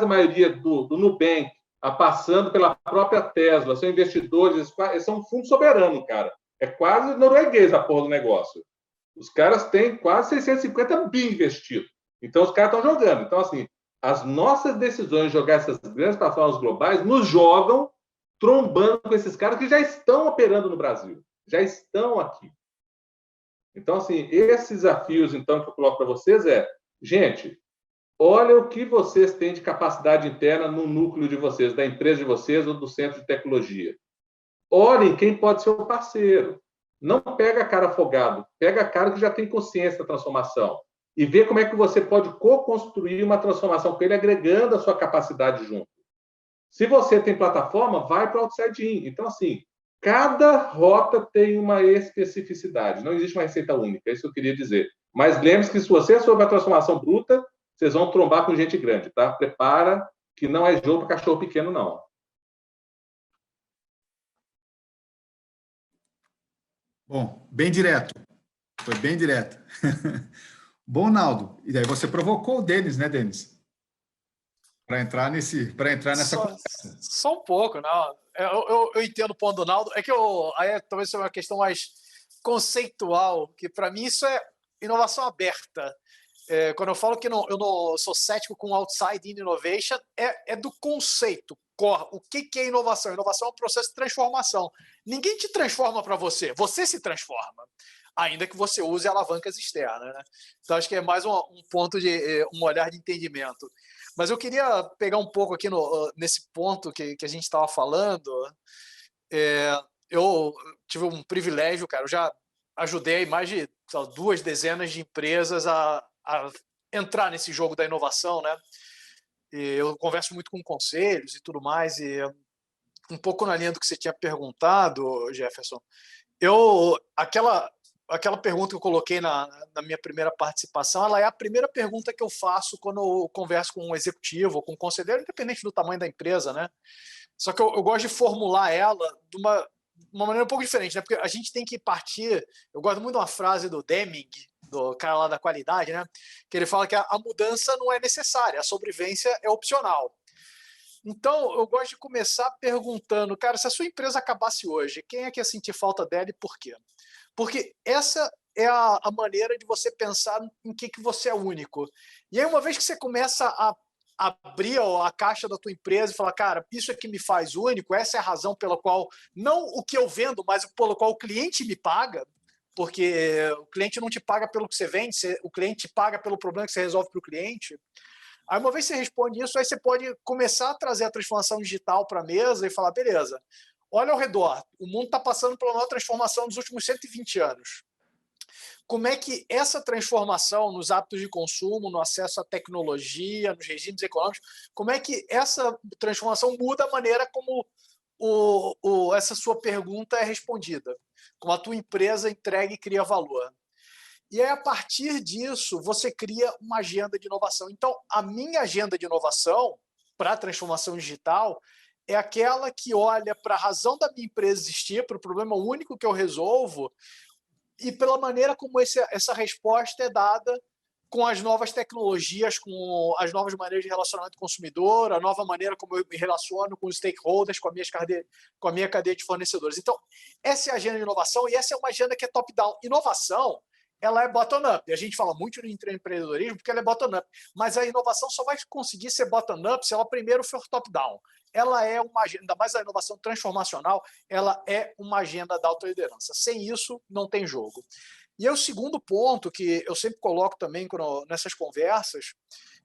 a maioria do Nubank, passando pela própria Tesla, são investidores, eles são um fundo soberano, cara. É quase norueguês a porra do negócio. Os caras têm quase 650 bi investido. Então, os caras estão jogando. Então, assim, as nossas decisões de jogar essas grandes plataformas globais nos jogam trombando com esses caras que já estão operando no Brasil, já estão aqui. Então, assim, esses desafios, então, que eu coloco para vocês gente, olha o que vocês têm de capacidade interna no núcleo de vocês, da empresa de vocês ou do centro de tecnologia. Olhem quem pode ser o parceiro. Não pega cara afogado, pega cara que já tem consciência da transformação e vê como é que você pode co-construir uma transformação com ele, agregando a sua capacidade junto. Se você tem plataforma, vai para o Outside In. Então, assim, cada rota tem uma especificidade. Não existe uma receita única, é isso que eu queria dizer. Mas lembre-se que se você é sobre a transformação bruta, vocês vão trombar com gente grande, tá? Prepara que não é jogo para cachorro pequeno, não. Bom, bem direto. Foi bem direto. Bom, Naldo, e daí você provocou o Denis, né, Denis? Para entrar nessa conversa. Só um pouco, não. Eu entendo o ponto do Naldo. É que aí talvez seja uma questão mais conceitual, que para mim isso é inovação aberta. Quando eu falo que eu não sou cético com outside in innovation, é do conceito. O que é inovação? Inovação é um processo de transformação. Ninguém te transforma para você se transforma, ainda que você use alavancas externas, né? Então, acho que é mais um ponto de um olhar de entendimento. Mas eu queria pegar um pouco aqui nesse ponto que a gente estava falando. Eu tive um privilégio, cara, eu já ajudei mais de 2 dezenas de empresas a entrar nesse jogo da inovação, né? E eu converso muito com conselhos e tudo mais, e um pouco na linha do que você tinha perguntado, Jefferson, aquela pergunta que eu coloquei na minha primeira participação, ela é a primeira pergunta que eu faço quando eu converso com um executivo ou com um conselheiro, independente do tamanho da empresa, né? Só que eu gosto de formular ela de uma maneira um pouco diferente, né? Porque a gente tem que partir. Eu gosto muito de uma frase do Deming, do cara lá da qualidade, né? Que ele fala que a mudança não é necessária, a sobrevivência é opcional. Então, eu gosto de começar perguntando, cara, se a sua empresa acabasse hoje, quem é que ia sentir falta dela e por quê? Porque essa é a maneira de você pensar em que você é único. E aí, uma vez que você começa a abrir a caixa da tua empresa e falar, cara, isso é que me faz único, essa é a razão pela qual, não o que eu vendo, mas pelo qual o cliente me paga, porque o cliente não te paga pelo que você vende, o cliente te paga pelo problema que você resolve para o cliente. Aí, uma vez que você responde isso, aí você pode começar a trazer a transformação digital para a mesa e falar, beleza, olha ao redor, o mundo está passando pela maior transformação dos últimos 120 anos. Como é que essa transformação nos hábitos de consumo, no acesso à tecnologia, nos regimes econômicos, como é que essa transformação muda a maneira como essa sua pergunta é respondida? Como a tua empresa entrega e cria valor? E aí, a partir disso, você cria uma agenda de inovação. Então, a minha agenda de inovação para a transformação digital é aquela que olha para a razão da minha empresa existir, para o problema único que eu resolvo, e pela maneira como essa resposta é dada com as novas tecnologias, com as novas maneiras de relacionamento com o consumidor, a nova maneira como eu me relaciono com os stakeholders, com a minha cadeia de fornecedores. Então, essa é a agenda de inovação e essa é uma agenda que é top-down. Inovação, ela é bottom-up. A gente fala muito no empreendedorismo porque ela é bottom-up, mas a inovação só vai conseguir ser bottom-up se ela primeiro for top-down. Ela é uma agenda, ainda mais a inovação transformacional, ela é uma agenda da autoliderança. Sem isso, não tem jogo. E aí, o segundo ponto que eu sempre coloco também nessas conversas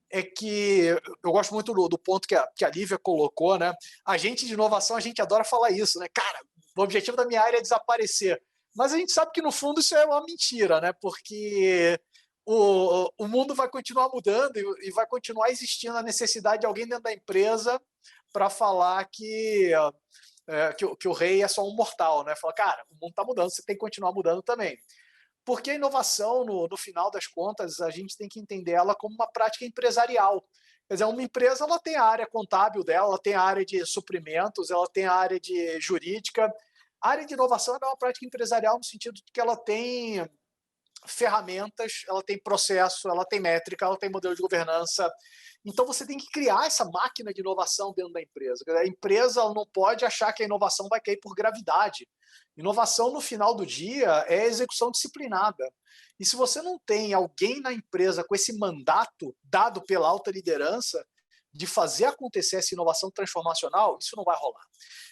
é que eu gosto muito do ponto que a Lívia colocou, né? A gente de inovação, a gente adora falar isso, né? Cara, o objetivo da minha área é desaparecer. Mas a gente sabe que, no fundo, isso é uma mentira, né? Porque o mundo vai continuar mudando e vai continuar existindo a necessidade de alguém dentro da empresa para falar que o rei é só um mortal, né? Fala, cara, o mundo está mudando, você tem que continuar mudando também. Porque a inovação, no final das contas, a gente tem que entender ela como uma prática empresarial. Quer dizer, uma empresa ela tem a área contábil dela, ela tem a área de suprimentos, ela tem a área de jurídica. A área de inovação é uma prática empresarial no sentido de que ela tem ferramentas, ela tem processo, ela tem métrica, ela tem modelo de governança. Então, você tem que criar essa máquina de inovação dentro da empresa. A empresa ela não pode achar que a inovação vai cair por gravidade. Inovação, no final do dia, é execução disciplinada. E se você não tem alguém na empresa com esse mandato dado pela alta liderança de fazer acontecer essa inovação transformacional, isso não vai rolar.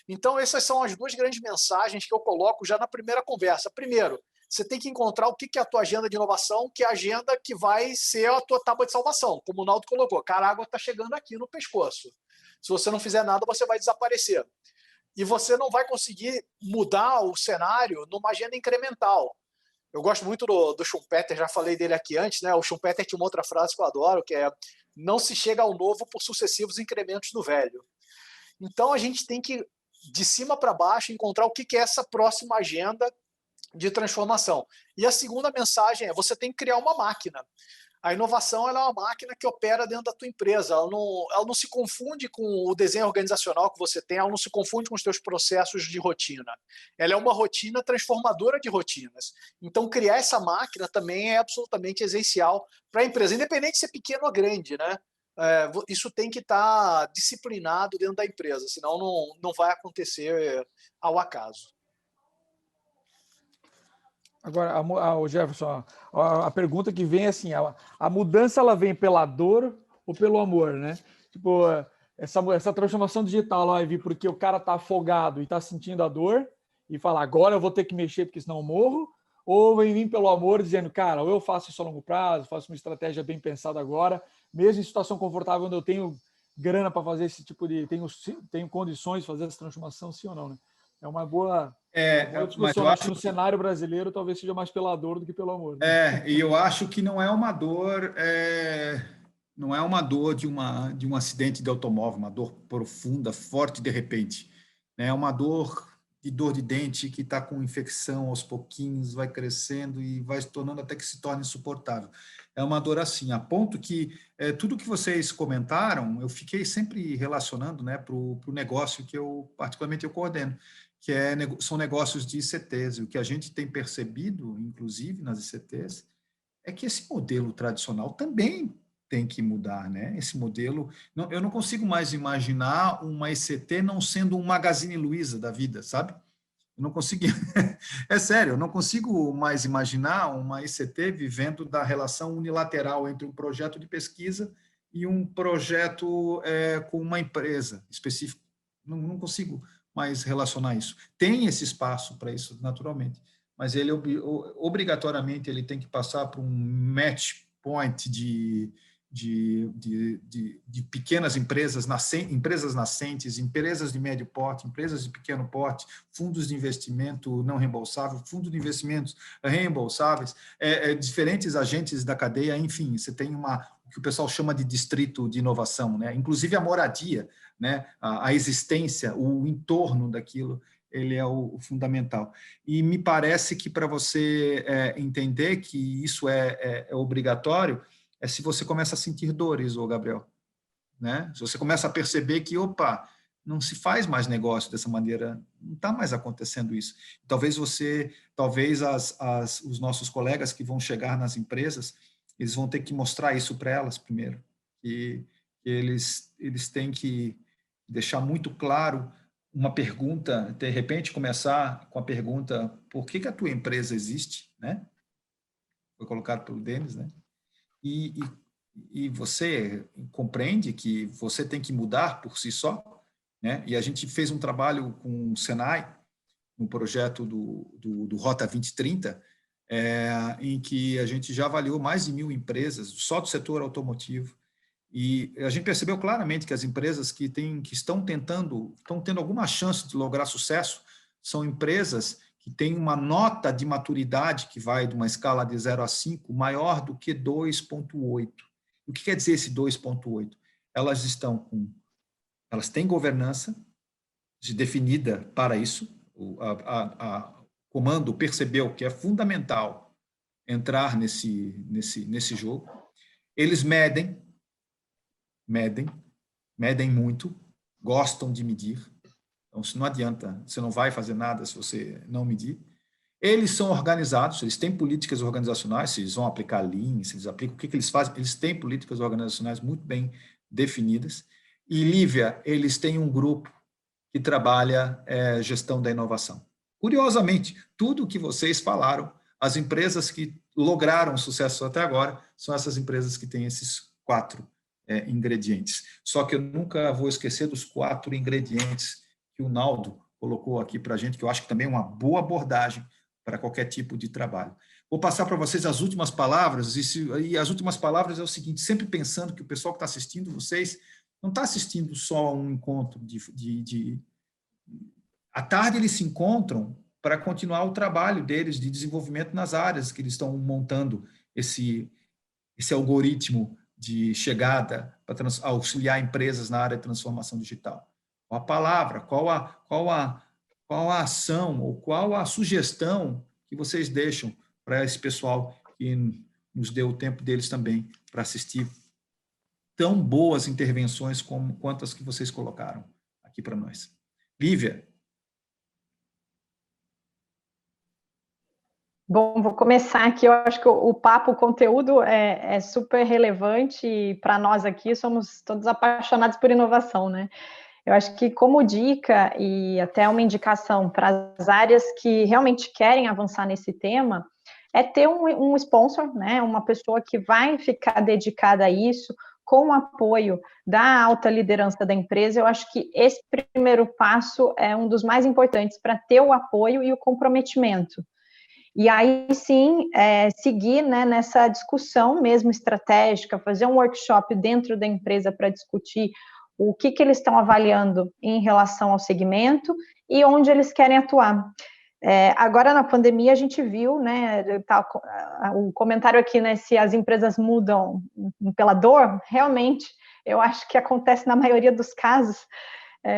Então, essas são as duas grandes mensagens que eu coloco já na primeira conversa. Primeiro, você tem que encontrar o que é a tua agenda de inovação, que é a agenda que vai ser a tua tábua de salvação. Como o Naldo colocou, cara, a água está chegando aqui no pescoço. Se você não fizer nada, você vai desaparecer. E você não vai conseguir mudar o cenário numa agenda incremental. Eu gosto muito do Schumpeter, já falei dele aqui antes, né? O Schumpeter tinha uma outra frase que eu adoro, que é: não se chega ao novo por sucessivos incrementos do velho. Então, a gente tem que, de cima para baixo, encontrar o que é essa próxima agenda de transformação. E a segunda mensagem é: você tem que criar uma máquina. A inovação ela é uma máquina que opera dentro da tua empresa. Ela não se confunde com o desenho organizacional que você tem, ela não se confunde com os teus processos de rotina. Ela é uma rotina transformadora de rotinas. Então, criar essa máquina também é absolutamente essencial para a empresa, independente de ser pequeno ou grande, né? Isso tem que estar disciplinado dentro da empresa, senão não vai acontecer ao acaso. Agora, o Jefferson, a pergunta que vem é assim, a mudança ela vem pela dor ou pelo amor, né? Tipo, essa transformação digital ela vai vir porque o cara tá afogado e tá sentindo a dor e fala, agora eu vou ter que mexer porque senão eu morro, ou vem vir pelo amor dizendo, cara, ou eu faço isso a longo prazo, faço uma estratégia bem pensada agora, mesmo em situação confortável onde eu tenho grana para fazer esse tipo de... tenho condições de fazer essa transformação, sim ou não, né? É uma boa... mas eu acho que no cenário brasileiro talvez seja mais pela dor do que pelo amor. Né? E eu acho que não é uma dor, não é uma dor de um acidente de automóvel, uma dor profunda, forte de repente. É uma dor de dente que está com infecção aos pouquinhos, vai crescendo e vai se tornando até que se torne insuportável. É uma dor assim, a ponto que tudo que vocês comentaram, eu fiquei sempre relacionando, né, para o negócio que particularmente eu coordeno, que são negócios de ICTs. E o que a gente tem percebido, inclusive nas ICTs, é que esse modelo tradicional também tem que mudar, né? Esse modelo, eu não consigo mais imaginar uma ICT não sendo um Magazine Luiza da vida, sabe? Eu não consigo, é sério, eu não consigo mais imaginar uma ICT vivendo da relação unilateral entre um projeto de pesquisa e um projeto com uma empresa específica. Não consigo mais relacionar isso. Tem esse espaço para isso, naturalmente, mas ele obrigatoriamente ele tem que passar por um match point de pequenas empresas nascentes, empresas de médio porte, empresas de pequeno porte, fundos de investimento não reembolsável, fundos de investimentos reembolsáveis, diferentes agentes da cadeia, enfim, você tem o que o pessoal chama de distrito de inovação, né? Inclusive a moradia, né? A existência, o entorno daquilo, ele é o fundamental. E me parece que para você entender que isso é obrigatório, se você começa a sentir dores, Gabriel, né? Se você começa a perceber que, não se faz mais negócio dessa maneira, não está mais acontecendo isso. Talvez os nossos colegas que vão chegar nas empresas, eles vão ter que mostrar isso para elas primeiro, que eles têm que deixar muito claro uma pergunta, de repente começar com a pergunta: por que a tua empresa existe, né? Foi colocado pelo Denis, né? E você compreende que você tem que mudar por si só, né? E a gente fez um trabalho com o Senai, no projeto do Rota 2030, em que a gente já avaliou mais de 1.000 empresas, só do setor automotivo, e a gente percebeu claramente que as empresas que estão tendo alguma chance de lograr sucesso, são empresas que têm uma nota de maturidade que vai de uma escala de 0 a 5 maior do que 2,8. O que quer dizer esse 2,8? Elas têm governança definida para isso. O comando percebeu que é fundamental entrar nesse jogo. Eles medem muito, gostam de medir. Então, não adianta, você não vai fazer nada se você não medir. Eles são organizados, eles têm políticas organizacionais, se eles vão aplicar Lean, se eles aplicam, o que eles fazem? Eles têm políticas organizacionais muito bem definidas. E, Lívia, eles têm um grupo que trabalha gestão da inovação. Curiosamente, tudo o que vocês falaram, as empresas que lograram sucesso até agora, são essas empresas que têm esses 4 ingredientes. Só que eu nunca vou esquecer dos 4 ingredientes que o Naldo colocou aqui para a gente, que eu acho que também é uma boa abordagem para qualquer tipo de trabalho. Vou passar para vocês as últimas palavras, e as últimas palavras é o seguinte: sempre pensando que o pessoal que está assistindo vocês não está assistindo só a um encontro à tarde eles se encontram para continuar o trabalho deles de desenvolvimento nas áreas que eles estão montando esse algoritmo de chegada para auxiliar empresas na área de transformação digital. Qual a palavra, qual a ação ou qual a sugestão que vocês deixam para esse pessoal que nos deu o tempo deles também para assistir tão boas intervenções quanto as que vocês colocaram aqui para nós. Lívia. Bom, vou começar aqui. Eu acho que o papo, o conteúdo é super relevante e para nós aqui somos todos apaixonados por inovação, né? Eu acho que como dica e até uma indicação para as áreas que realmente querem avançar nesse tema, é ter um sponsor, né? Uma pessoa que vai ficar dedicada a isso, com o apoio da alta liderança da empresa. Eu acho que esse primeiro passo é um dos mais importantes para ter o apoio e o comprometimento. E aí, sim, seguir, né, nessa discussão mesmo estratégica, fazer um workshop dentro da empresa para discutir o que eles estão avaliando em relação ao segmento e onde eles querem atuar. Agora, na pandemia, a gente viu, né, o comentário aqui, né, se as empresas mudam pela dor, realmente, eu acho que acontece na maioria dos casos.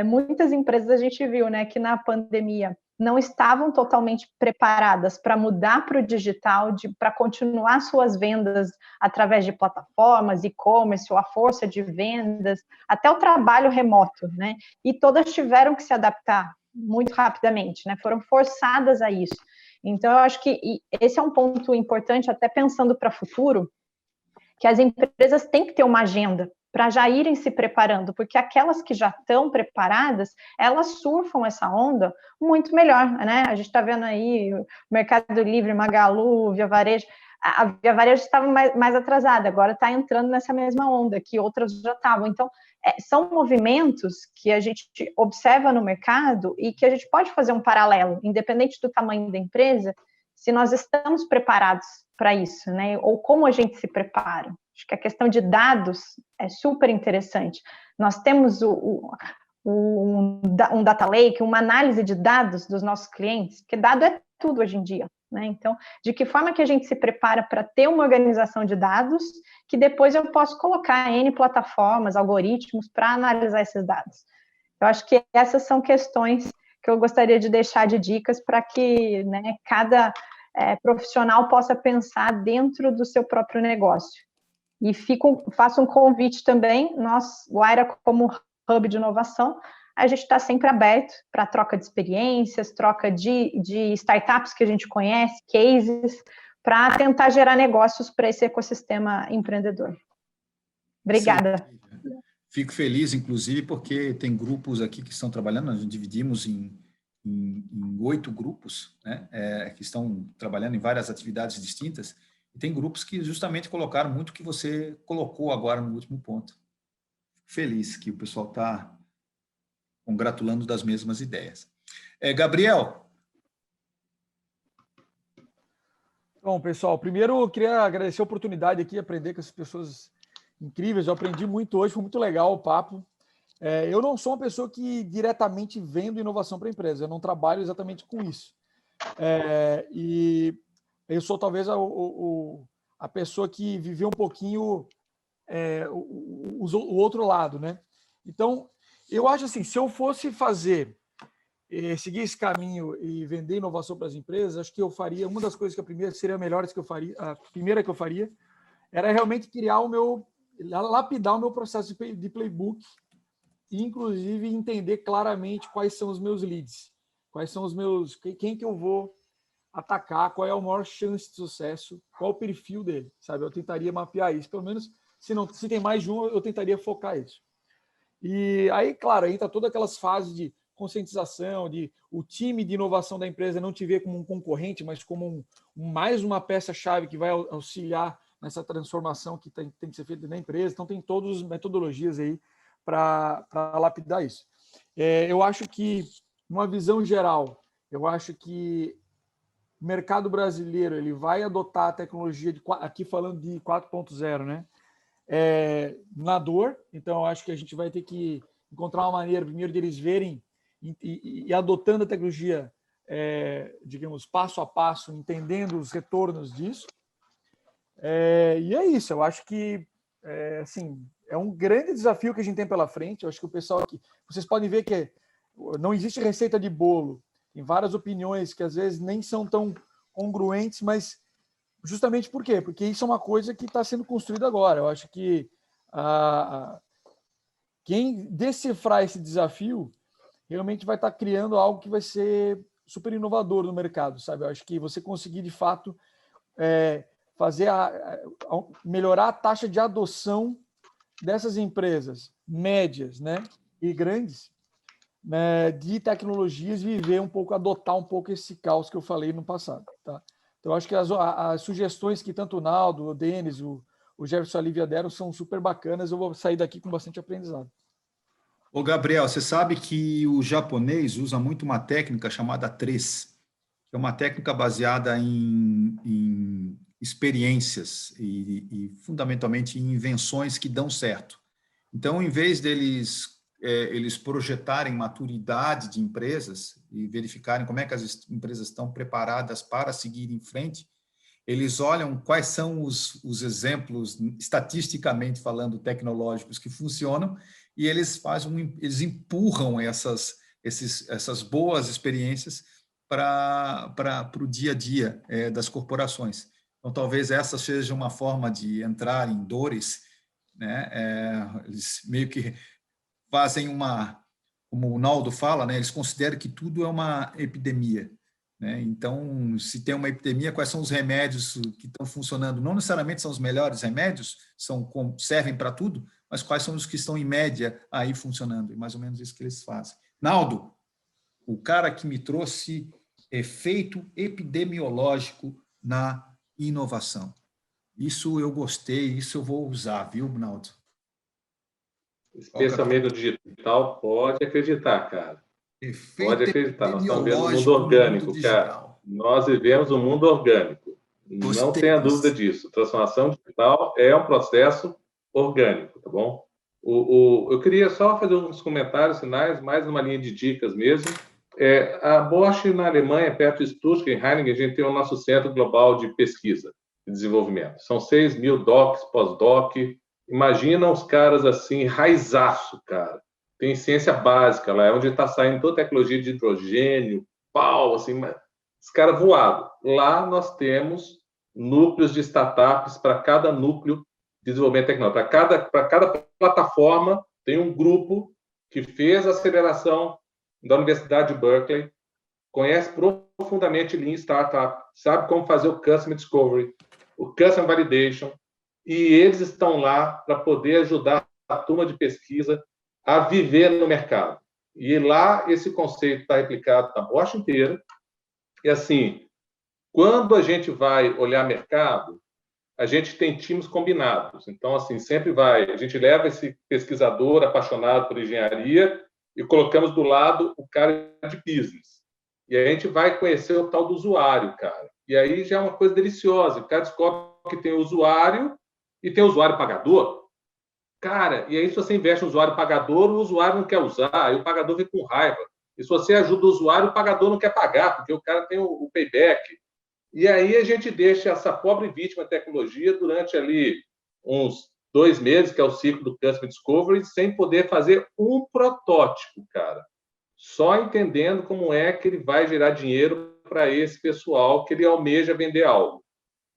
Muitas empresas a gente viu, né, que na pandemia não estavam totalmente preparadas para mudar para o digital, para continuar suas vendas através de plataformas, e-commerce, ou a força de vendas, até o trabalho remoto, né? E todas tiveram que se adaptar muito rapidamente, né? Foram forçadas a isso. Então, eu acho que esse é um ponto importante, até pensando para o futuro, que as empresas têm que ter uma agenda para já irem se preparando, porque aquelas que já estão preparadas, elas surfam essa onda muito melhor, né? A gente está vendo aí o Mercado Livre, Magalu, Via Varejo. A Via Varejo estava mais atrasada, agora está entrando nessa mesma onda, que outras já estavam. Então, são movimentos que a gente observa no mercado e que a gente pode fazer um paralelo, independente do tamanho da empresa. se nós estamos preparados para isso, né? Ou como a gente se prepara. Acho que a questão de dados é super interessante. Nós temos um data lake, uma análise de dados dos nossos clientes, porque dado é tudo hoje em dia, né? Então, de que forma que a gente se prepara para ter uma organização de dados que depois eu posso colocar N plataformas, algoritmos para analisar esses dados. Eu acho que essas são questões que eu gostaria de deixar de dicas para que, né, cada profissional possa pensar dentro do seu próprio negócio. E faço um convite também, o Aira como hub de inovação, a gente está sempre aberto para troca de experiências, troca de startups que a gente conhece, cases, para tentar gerar negócios para esse ecossistema empreendedor. Obrigada. Fico feliz, inclusive, porque tem grupos aqui que estão trabalhando, nós dividimos em 8 grupos, né, que estão trabalhando em várias atividades distintas, e tem grupos que justamente colocaram muito o que você colocou agora no último ponto. Feliz que o pessoal está congratulando das mesmas ideias. Gabriel? Bom, pessoal, primeiro eu queria agradecer a oportunidade aqui, aprender com essas pessoas incríveis. Eu aprendi muito hoje, foi muito legal o papo. Eu não sou uma pessoa que diretamente vendo inovação para a empresa, eu não trabalho exatamente com isso. E eu sou talvez a pessoa que viveu um pouquinho o outro lado, né? Então, eu acho assim, se eu fosse seguir esse caminho e vender inovação para as empresas, acho que eu faria, uma das coisas que a primeira que eu faria era realmente lapidar o meu processo de playbook, e inclusive entender claramente quais são os meus leads, quais são quem que eu vou atacar, qual é a maior chance de sucesso, qual o perfil dele, sabe? Eu tentaria mapear isso, pelo menos se tem mais de um, eu tentaria focar isso. E aí, claro, entra todas aquelas fases de conscientização, de o time de inovação da empresa não te ver como um concorrente, mas como mais uma peça-chave que vai auxiliar nessa transformação que tem que ser feita na empresa. Então, tem todas as metodologias aí para lapidar isso. Eu acho que, numa visão geral, eu acho que o mercado brasileiro ele vai adotar a tecnologia, aqui falando de 4.0, né? Na dor. Então, eu acho que a gente vai ter que encontrar uma maneira, primeiro, deles verem e adotando a tecnologia, digamos, passo a passo, entendendo os retornos disso. E é isso. Eu acho que, assim, é um grande desafio que a gente tem pela frente. Eu acho que o pessoal aqui... Vocês podem ver que não existe receita de bolo. Tem várias opiniões que, às vezes, nem são tão congruentes, mas justamente por quê? Porque isso é uma coisa que está sendo construída agora. Eu acho que quem decifrar esse desafio realmente vai estar criando algo que vai ser super inovador no mercado, sabe? Eu acho que você conseguir, de fato, fazer melhorar a taxa de adoção dessas empresas médias, né, e grandes, né, de tecnologias, adotar um pouco esse caos que eu falei no passado, tá? Então, acho que as sugestões que tanto o Naldo, o Denis, o Jefferson e a Lívia deram são super bacanas. Eu vou sair daqui com bastante aprendizado. Ô, Gabriel, você sabe que o japonês usa muito uma técnica chamada 3, que é uma técnica baseada em experiências e fundamentalmente em invenções que dão certo. Então, em vez deles eles projetarem maturidade de empresas e verificarem como é que as empresas estão preparadas para seguir em frente, eles olham quais são os exemplos, estatisticamente falando, tecnológicos que funcionam, e eles empurram essas boas experiências para o dia a dia das corporações. Então, talvez essa seja uma forma de entrar em dores, né? Eles meio que fazem como o Naldo fala, né? Eles consideram que tudo é uma epidemia, né? Então, se tem uma epidemia, quais são os remédios que estão funcionando? Não necessariamente são os melhores remédios, servem para tudo, mas quais são os que estão, em média, aí funcionando? É mais ou menos isso que eles fazem. Naldo, o cara que me trouxe efeito epidemiológico na inovação. Isso eu gostei, isso eu vou usar, viu, Naldo? Especialmente no digital, pode acreditar, cara. Efeito Pode acreditar, nós estamos vendo o mundo epidemiológico no orgânico, mundo cara. digital. Nós vivemos um mundo orgânico. Não tenha dúvida disso. Transformação digital é um processo orgânico, tá bom? Eu queria só fazer uns comentários finais, mais numa linha de dicas mesmo. A Bosch, na Alemanha, perto de Stuttgart, em Heiningen, a gente tem o nosso Centro Global de Pesquisa e Desenvolvimento. São 6.000 docs, pós-doc. Imagina os caras assim, raizaço, cara. Tem ciência básica lá, é onde está saindo toda a tecnologia de hidrogênio, pau, assim, os caras voados. Lá nós temos núcleos de startups para cada núcleo de desenvolvimento tecnológico. Para cada plataforma, tem um grupo que fez a aceleração da Universidade de Berkeley, conhece profundamente Lean Startup, sabe como fazer o Customer Discovery, o Customer Validation, e eles estão lá para poder ajudar a turma de pesquisa a viver no mercado. E lá esse conceito está replicado na Bosch inteira. E assim, quando a gente vai olhar mercado, a gente tem times combinados. Então, assim, sempre a gente leva esse pesquisador apaixonado por engenharia e colocamos do lado o cara de business. E aí a gente vai conhecer o tal do usuário, cara. E aí já é uma coisa deliciosa. O cara descobre que tem o usuário e tem o usuário pagador. Cara, e aí se você investe no usuário pagador, o usuário não quer usar, e o pagador vem com raiva. E se você ajuda o usuário, o pagador não quer pagar, porque o cara tem o payback. E aí a gente deixa essa pobre vítima de tecnologia durante ali uns 2 meses, que é o ciclo do Customer Discovery, sem poder fazer um protótipo, cara. Só entendendo como é que ele vai gerar dinheiro para esse pessoal que ele almeja vender algo.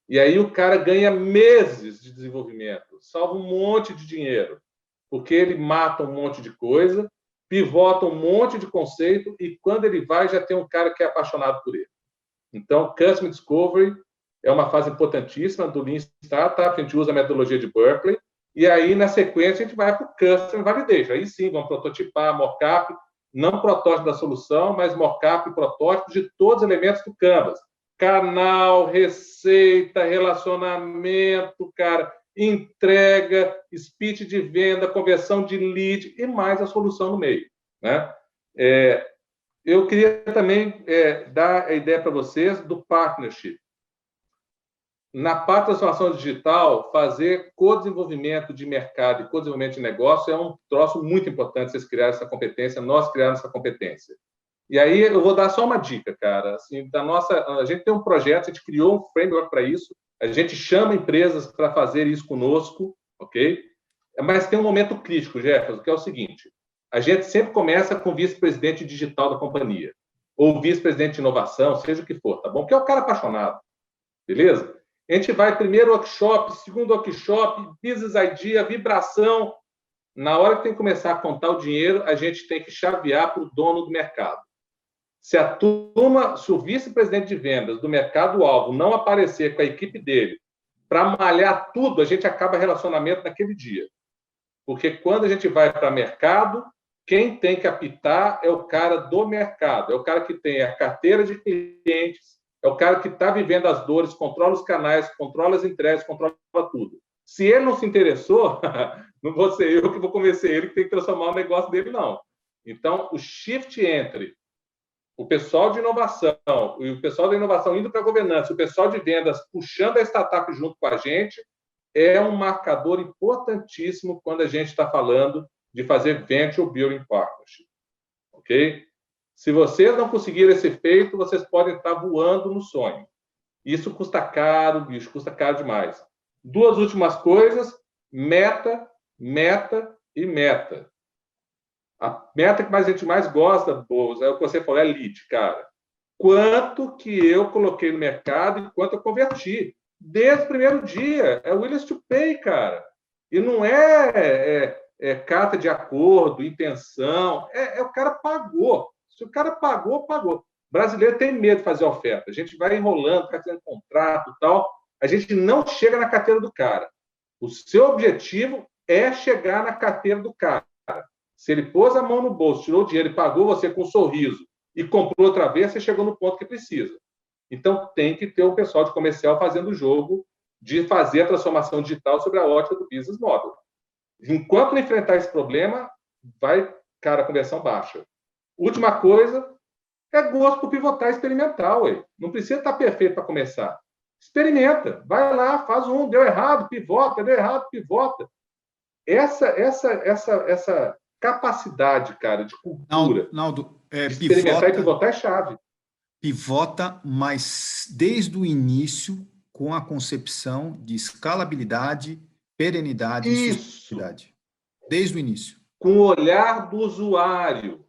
E aí o cara ganha meses de desenvolvimento, salva um monte de dinheiro, porque ele mata um monte de coisa, pivota um monte de conceito, e quando ele vai, já tem um cara que é apaixonado por ele. Então, Customer Discovery é uma fase importantíssima do Lean Startup, a gente usa a metodologia de Berkeley, e aí, na sequência, a gente vai para o Customer Validation. Aí sim, vamos prototipar, mock-up, não protótipo da solução, mas mock-up e protótipo de todos os elementos do Canvas. Canal, receita, relacionamento, cara, entrega, speech de venda, conversão de lead e mais a solução no meio, né? Eu queria também dar a ideia para vocês do partnership. Na parte da transformação digital, fazer co-desenvolvimento de mercado e co-desenvolvimento de negócio é um troço muito importante vocês criarem essa competência, nós criarmos essa competência. E aí eu vou dar só uma dica, cara. Assim, a gente tem um projeto, a gente criou um framework para isso, a gente chama empresas para fazer isso conosco, ok? Mas tem um momento crítico, Jefferson, que é o seguinte: a gente sempre começa com o vice-presidente digital da companhia, ou vice-presidente de inovação, seja o que for, tá bom? Que é o cara apaixonado, beleza? A gente vai primeiro workshop, segundo workshop, business idea, vibração. Na hora que tem que começar a contar o dinheiro, a gente tem que chavear para o dono do mercado. Se o vice-presidente de vendas do mercado-alvo não aparecer com a equipe dele para malhar tudo, a gente acaba relacionamento naquele dia. Porque quando a gente vai para mercado, quem tem que apitar é o cara do mercado, é o cara que tem a carteira de clientes, é o cara que está vivendo as dores, controla os canais, controla as entregas, controla tudo. Se ele não se interessou, não vou ser eu que vou convencer ele que tem que transformar o negócio dele, não. Então, o shift entre o pessoal de inovação e o pessoal da inovação indo para a governança, o pessoal de vendas puxando a startup junto com a gente, é um marcador importantíssimo quando a gente está falando de fazer Venture Building Partnership. Ok? Se vocês não conseguirem esse feito, vocês podem estar voando no sonho. Isso custa caro, bicho, custa caro demais. 2 últimas coisas: meta, meta e meta. A meta que a gente mais gosta, Boas, é o que você falou, é lead, cara. Quanto que eu coloquei no mercado e quanto eu converti. Desde o primeiro dia. É willingness to pay, cara. E não é carta de acordo, intenção. O cara pagou. Se o cara pagou, pagou. O brasileiro tem medo de fazer oferta. A gente vai enrolando, vai fazendo contrato e tal. A gente não chega na carteira do cara. O seu objetivo é chegar na carteira do cara. Se ele pôs a mão no bolso, tirou o dinheiro e pagou você com um sorriso e comprou outra vez, você chegou no ponto que precisa. Então, tem que ter o pessoal de comercial fazendo o jogo de fazer a transformação digital sobre a ótica do business model. Enquanto não enfrentar esse problema, vai, cara, a conversão baixa. Última coisa, É gosto por pivotar experimental, ué. Não precisa estar perfeito para começar. Experimenta, vai lá, faz deu errado, pivota, deu errado, pivota. Essa capacidade, cara, de cultura, Naldo, de experimentar e pivotar é chave. Pivota, mas desde o início, com a concepção de escalabilidade, perenidade e sustentabilidade. Desde o início. Com o olhar do usuário.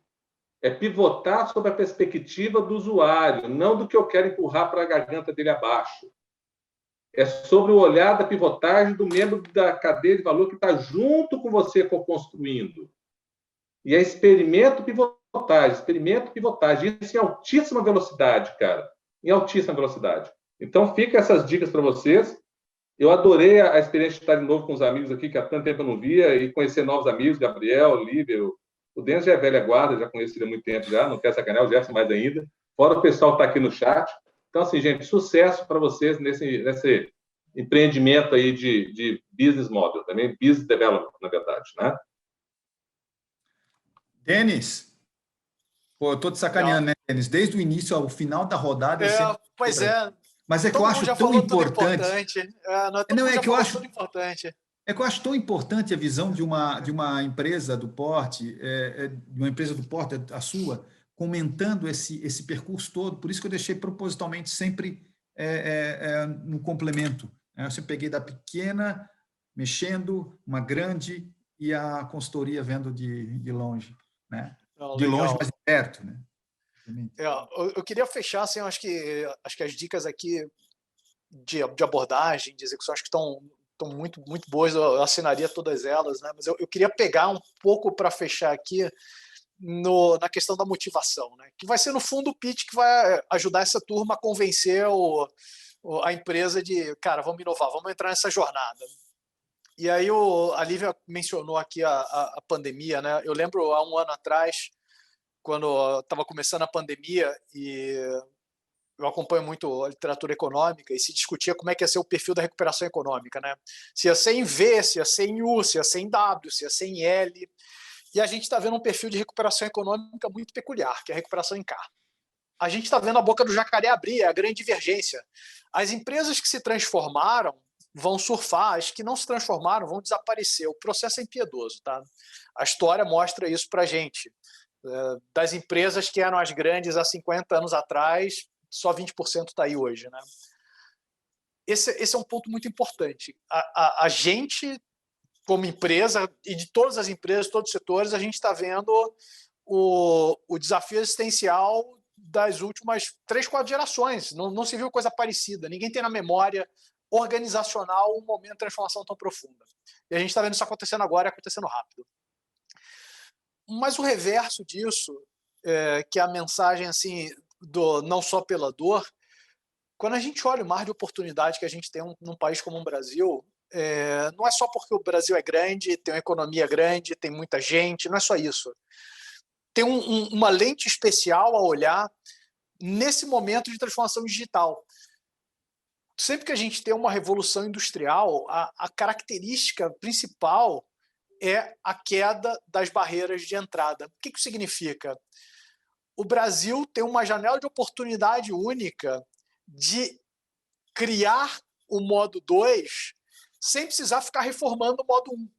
É pivotar sobre a perspectiva do usuário, não do que eu quero empurrar para a garganta dele abaixo. É sobre o olhar da pivotagem do membro da cadeia de valor que está junto com você co-construindo. E é experimento pivotagem. Isso em altíssima velocidade, cara. Em altíssima velocidade. Então, fica essas dicas para vocês. Eu adorei a experiência de estar de novo com os amigos aqui, que há tanto tempo eu não via, e conhecer novos amigos, Gabriel, Lívia. O Denis já é velha guarda, já conheço ele há muito tempo já, não quer sacanear, o Jefferson mais ainda. Fora o pessoal que está aqui no chat. Então, assim, gente, sucesso para vocês nesse empreendimento aí de business model, também business development, na verdade, né? Denis, pô, eu tô te sacaneando, né, Denis? Desde o início ao final da rodada... Pois é. Mas é que eu acho tão importante... É que eu acho tão importante a visão de uma empresa do porte, de uma empresa do porte, a sua, comentando esse percurso todo. Por isso que eu deixei propositalmente sempre no complemento. Eu sempre peguei da pequena, mexendo, uma grande, e a consultoria vendo de longe, né? De longe, mas de perto, né? Eu queria fechar, assim, acho que as dicas aqui de abordagem, de execução, acho que estão muito, muito boas, eu assinaria todas elas, né? Mas eu queria pegar um pouco para fechar aqui na questão da motivação, né? Que vai ser, no fundo, o pitch que vai ajudar essa turma a convencer a empresa de, cara, vamos inovar, vamos entrar nessa jornada. E aí a Lívia mencionou aqui a pandemia, né? Eu lembro há um ano atrás, quando estava começando a pandemia, e eu acompanho muito a literatura econômica, e se discutia como é que ia ser o perfil da recuperação econômica, né? Se ia ser em V, se ia ser em U, se ia ser em W, se ia ser em L. E a gente está vendo um perfil de recuperação econômica muito peculiar, que é a recuperação em K. A gente está vendo a boca do jacaré abrir, a grande divergência. As empresas que se transformaram vão surfar, as que não se transformaram vão desaparecer. O processo é impiedoso, tá? A história mostra isso para a gente. Das empresas que eram as grandes há 50 anos atrás, só 20% está aí hoje, né? Esse é um ponto muito importante. A gente, como empresa, e de todas as empresas, todos os setores, a gente está vendo o desafio existencial das últimas 3, 4 gerações. Não se viu coisa parecida. Ninguém tem na memória organizacional um momento de transformação tão profunda. E a gente está vendo isso acontecendo agora, acontecendo rápido. Mas o reverso disso, que é a mensagem assim, do não só pela dor, quando a gente olha o mar de oportunidade que a gente tem num país como o Brasil, não é só porque o Brasil é grande, tem uma economia grande, tem muita gente, não é só isso. Tem uma lente especial a olhar nesse momento de transformação digital. Sempre que a gente tem uma revolução industrial, a característica principal é a queda das barreiras de entrada. O que isso significa? O Brasil tem uma janela de oportunidade única de criar o modo 2 sem precisar ficar reformando o modo 1.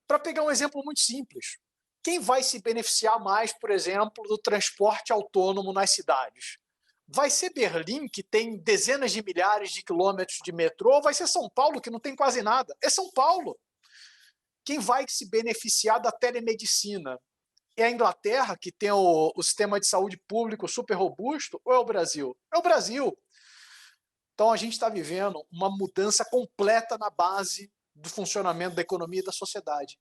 Para pegar um exemplo muito simples, quem vai se beneficiar mais, por exemplo, do transporte autônomo nas cidades? Vai ser Berlim, que tem dezenas de milhares de quilômetros de metrô, ou vai ser São Paulo, que não tem quase nada? É São Paulo. Quem vai se beneficiar da telemedicina? É a Inglaterra, que tem o sistema de saúde público super robusto, ou é o Brasil? É o Brasil. Então, a gente está vivendo uma mudança completa na base do funcionamento da economia e da sociedade.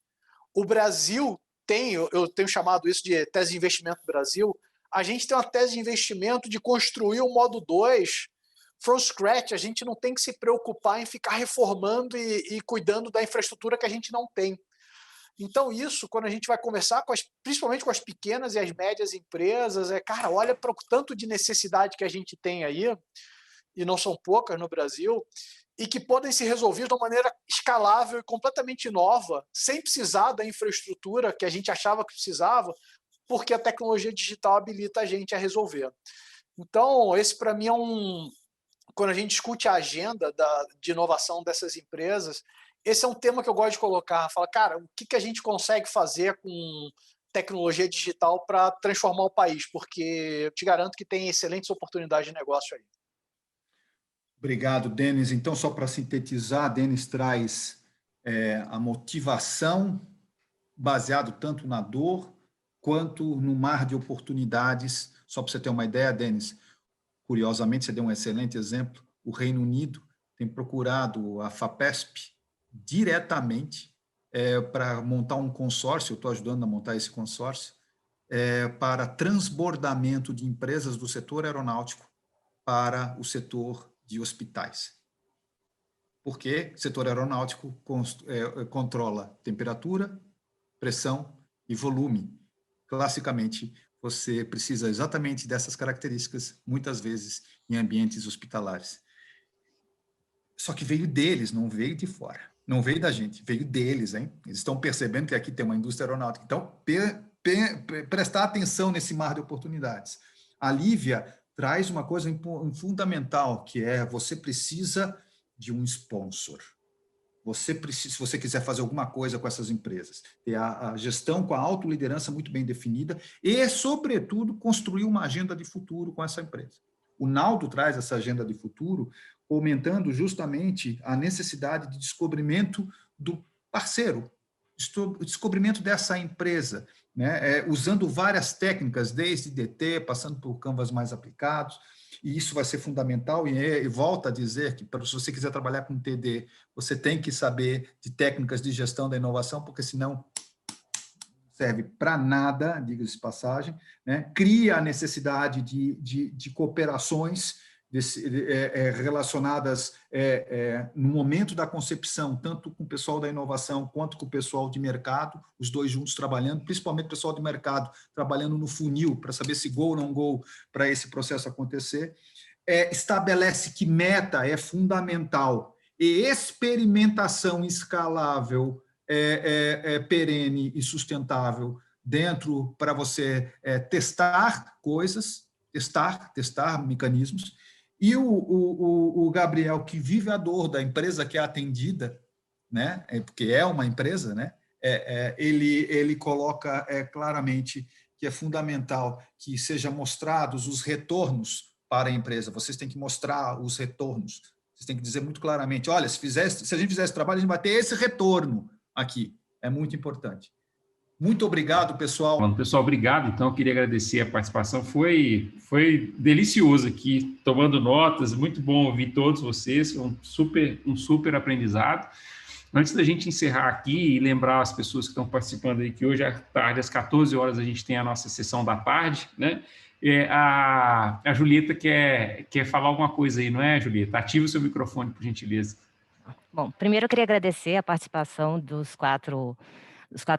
O Brasil tem, eu tenho chamado isso de tese de investimento do Brasil, a gente tem uma tese de investimento de construir o modo 2 from scratch. A gente não tem que se preocupar em ficar reformando e cuidando da infraestrutura que a gente não tem. Então, isso, quando a gente vai conversar, principalmente com as pequenas e as médias empresas, cara, olha para o tanto de necessidade que a gente tem aí, e não são poucas no Brasil, e que podem ser resolvidas de uma maneira escalável e completamente nova, sem precisar da infraestrutura que a gente achava que precisava, porque a tecnologia digital habilita a gente a resolver. Então, esse para mim é quando a gente discute a agenda de inovação dessas empresas, esse é um tema que eu gosto de colocar. Fala, cara, o que a gente consegue fazer com tecnologia digital para transformar o país? Porque eu te garanto que tem excelentes oportunidades de negócio aí. Obrigado, Denis. Então, só para sintetizar, Denis traz a motivação baseado tanto na dor quanto no mar de oportunidades. Só para você ter uma ideia, Denis, curiosamente, você deu um excelente exemplo, o Reino Unido tem procurado a FAPESP diretamente para montar um consórcio, eu estou ajudando a montar esse consórcio, para transbordamento de empresas do setor aeronáutico para o setor de hospitais. Porque o setor aeronáutico controla temperatura, pressão e volume. Classicamente, você precisa exatamente dessas características, muitas vezes, em ambientes hospitalares. Só que veio deles, não veio de fora. Não veio da gente, veio deles, hein? Eles estão percebendo que aqui tem uma indústria aeronáutica. Então, prestar atenção nesse mar de oportunidades. A Lívia traz uma coisa fundamental, que é você precisa de um sponsor. Você precisa, se você quiser fazer alguma coisa com essas empresas, ter a gestão com a autoliderança muito bem definida e, sobretudo, construir uma agenda de futuro com essa empresa. O Naldo traz essa agenda de futuro, comentando justamente a necessidade de descobrimento do parceiro, descobrimento dessa empresa, né? Usando várias técnicas, desde DT, passando por canvas mais aplicados, e isso vai ser fundamental, e volto a dizer que, se você quiser trabalhar com TD, você tem que saber de técnicas de gestão da inovação, porque senão não serve para nada, diga-se de passagem, né? Cria a necessidade de cooperações relacionadas no momento da concepção, tanto com o pessoal da inovação quanto com o pessoal de mercado, os dois juntos trabalhando, principalmente o pessoal de mercado trabalhando no funil, para saber se go ou não go para esse processo acontecer. Estabelece que meta é fundamental e experimentação escalável, perene e sustentável dentro para você testar coisas, testar mecanismos. E o Gabriel, que vive a dor da empresa que é atendida, né? Porque é uma empresa, né? Ele coloca claramente que é fundamental que sejam mostrados os retornos para a empresa. Vocês têm que mostrar os retornos. Vocês têm que dizer muito claramente, olha, se a gente fizer esse trabalho, a gente vai ter esse retorno aqui. É muito importante. Muito obrigado, pessoal. Bom, pessoal, obrigado. Então, eu queria agradecer a participação. Foi delicioso aqui, tomando notas. Muito bom ouvir todos vocês. Foi um super aprendizado. Antes da gente encerrar aqui e lembrar as pessoas que estão participando aí que hoje à tarde, às 14 horas, a gente tem a nossa sessão da tarde, né? A Julieta quer falar alguma coisa aí, não é, Julieta? Ativa o seu microfone, por gentileza. Bom, primeiro eu queria agradecer a participação dos quatro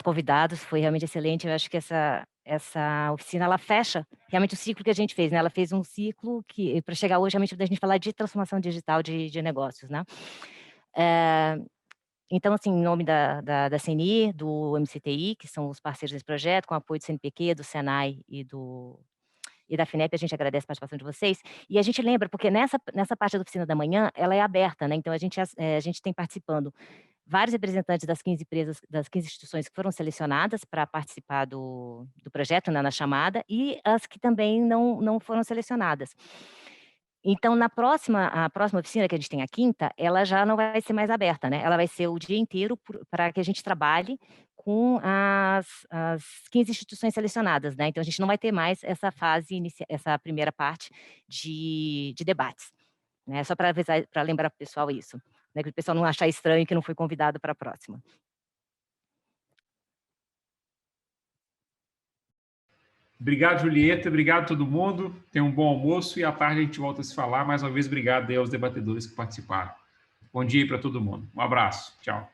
convidados, foi realmente excelente. Eu acho que essa oficina, ela fecha realmente o ciclo que a gente fez, né? Ela fez um ciclo que, para chegar hoje, realmente, da gente falar de transformação digital de negócios, né? Então, assim, em nome da CNI, do MCTI, que são os parceiros desse projeto, com apoio do CNPq, do Senai e da FINEP, a gente agradece a participação de vocês. E a gente lembra, porque nessa parte da oficina da manhã, ela é aberta, né? Então, a gente tem participando vários representantes das 15 empresas, das 15 instituições que foram selecionadas para participar do projeto, né, na chamada, e as que também não foram selecionadas. Então, a próxima oficina, que a gente tem a quinta, ela já não vai ser mais aberta, né? Ela vai ser o dia inteiro para que a gente trabalhe com as 15 instituições selecionadas, né? Então, a gente não vai ter mais essa fase, essa primeira parte de debates, né? Só para lembrar para o pessoal isso, né? Que o pessoal não achar estranho que não foi convidado para a próxima. Obrigado, Julieta. Obrigado a todo mundo. Tenham um bom almoço e à tarde a gente volta a se falar. Mais uma vez, obrigado aí aos debatedores que participaram. Bom dia para todo mundo. Um abraço. Tchau.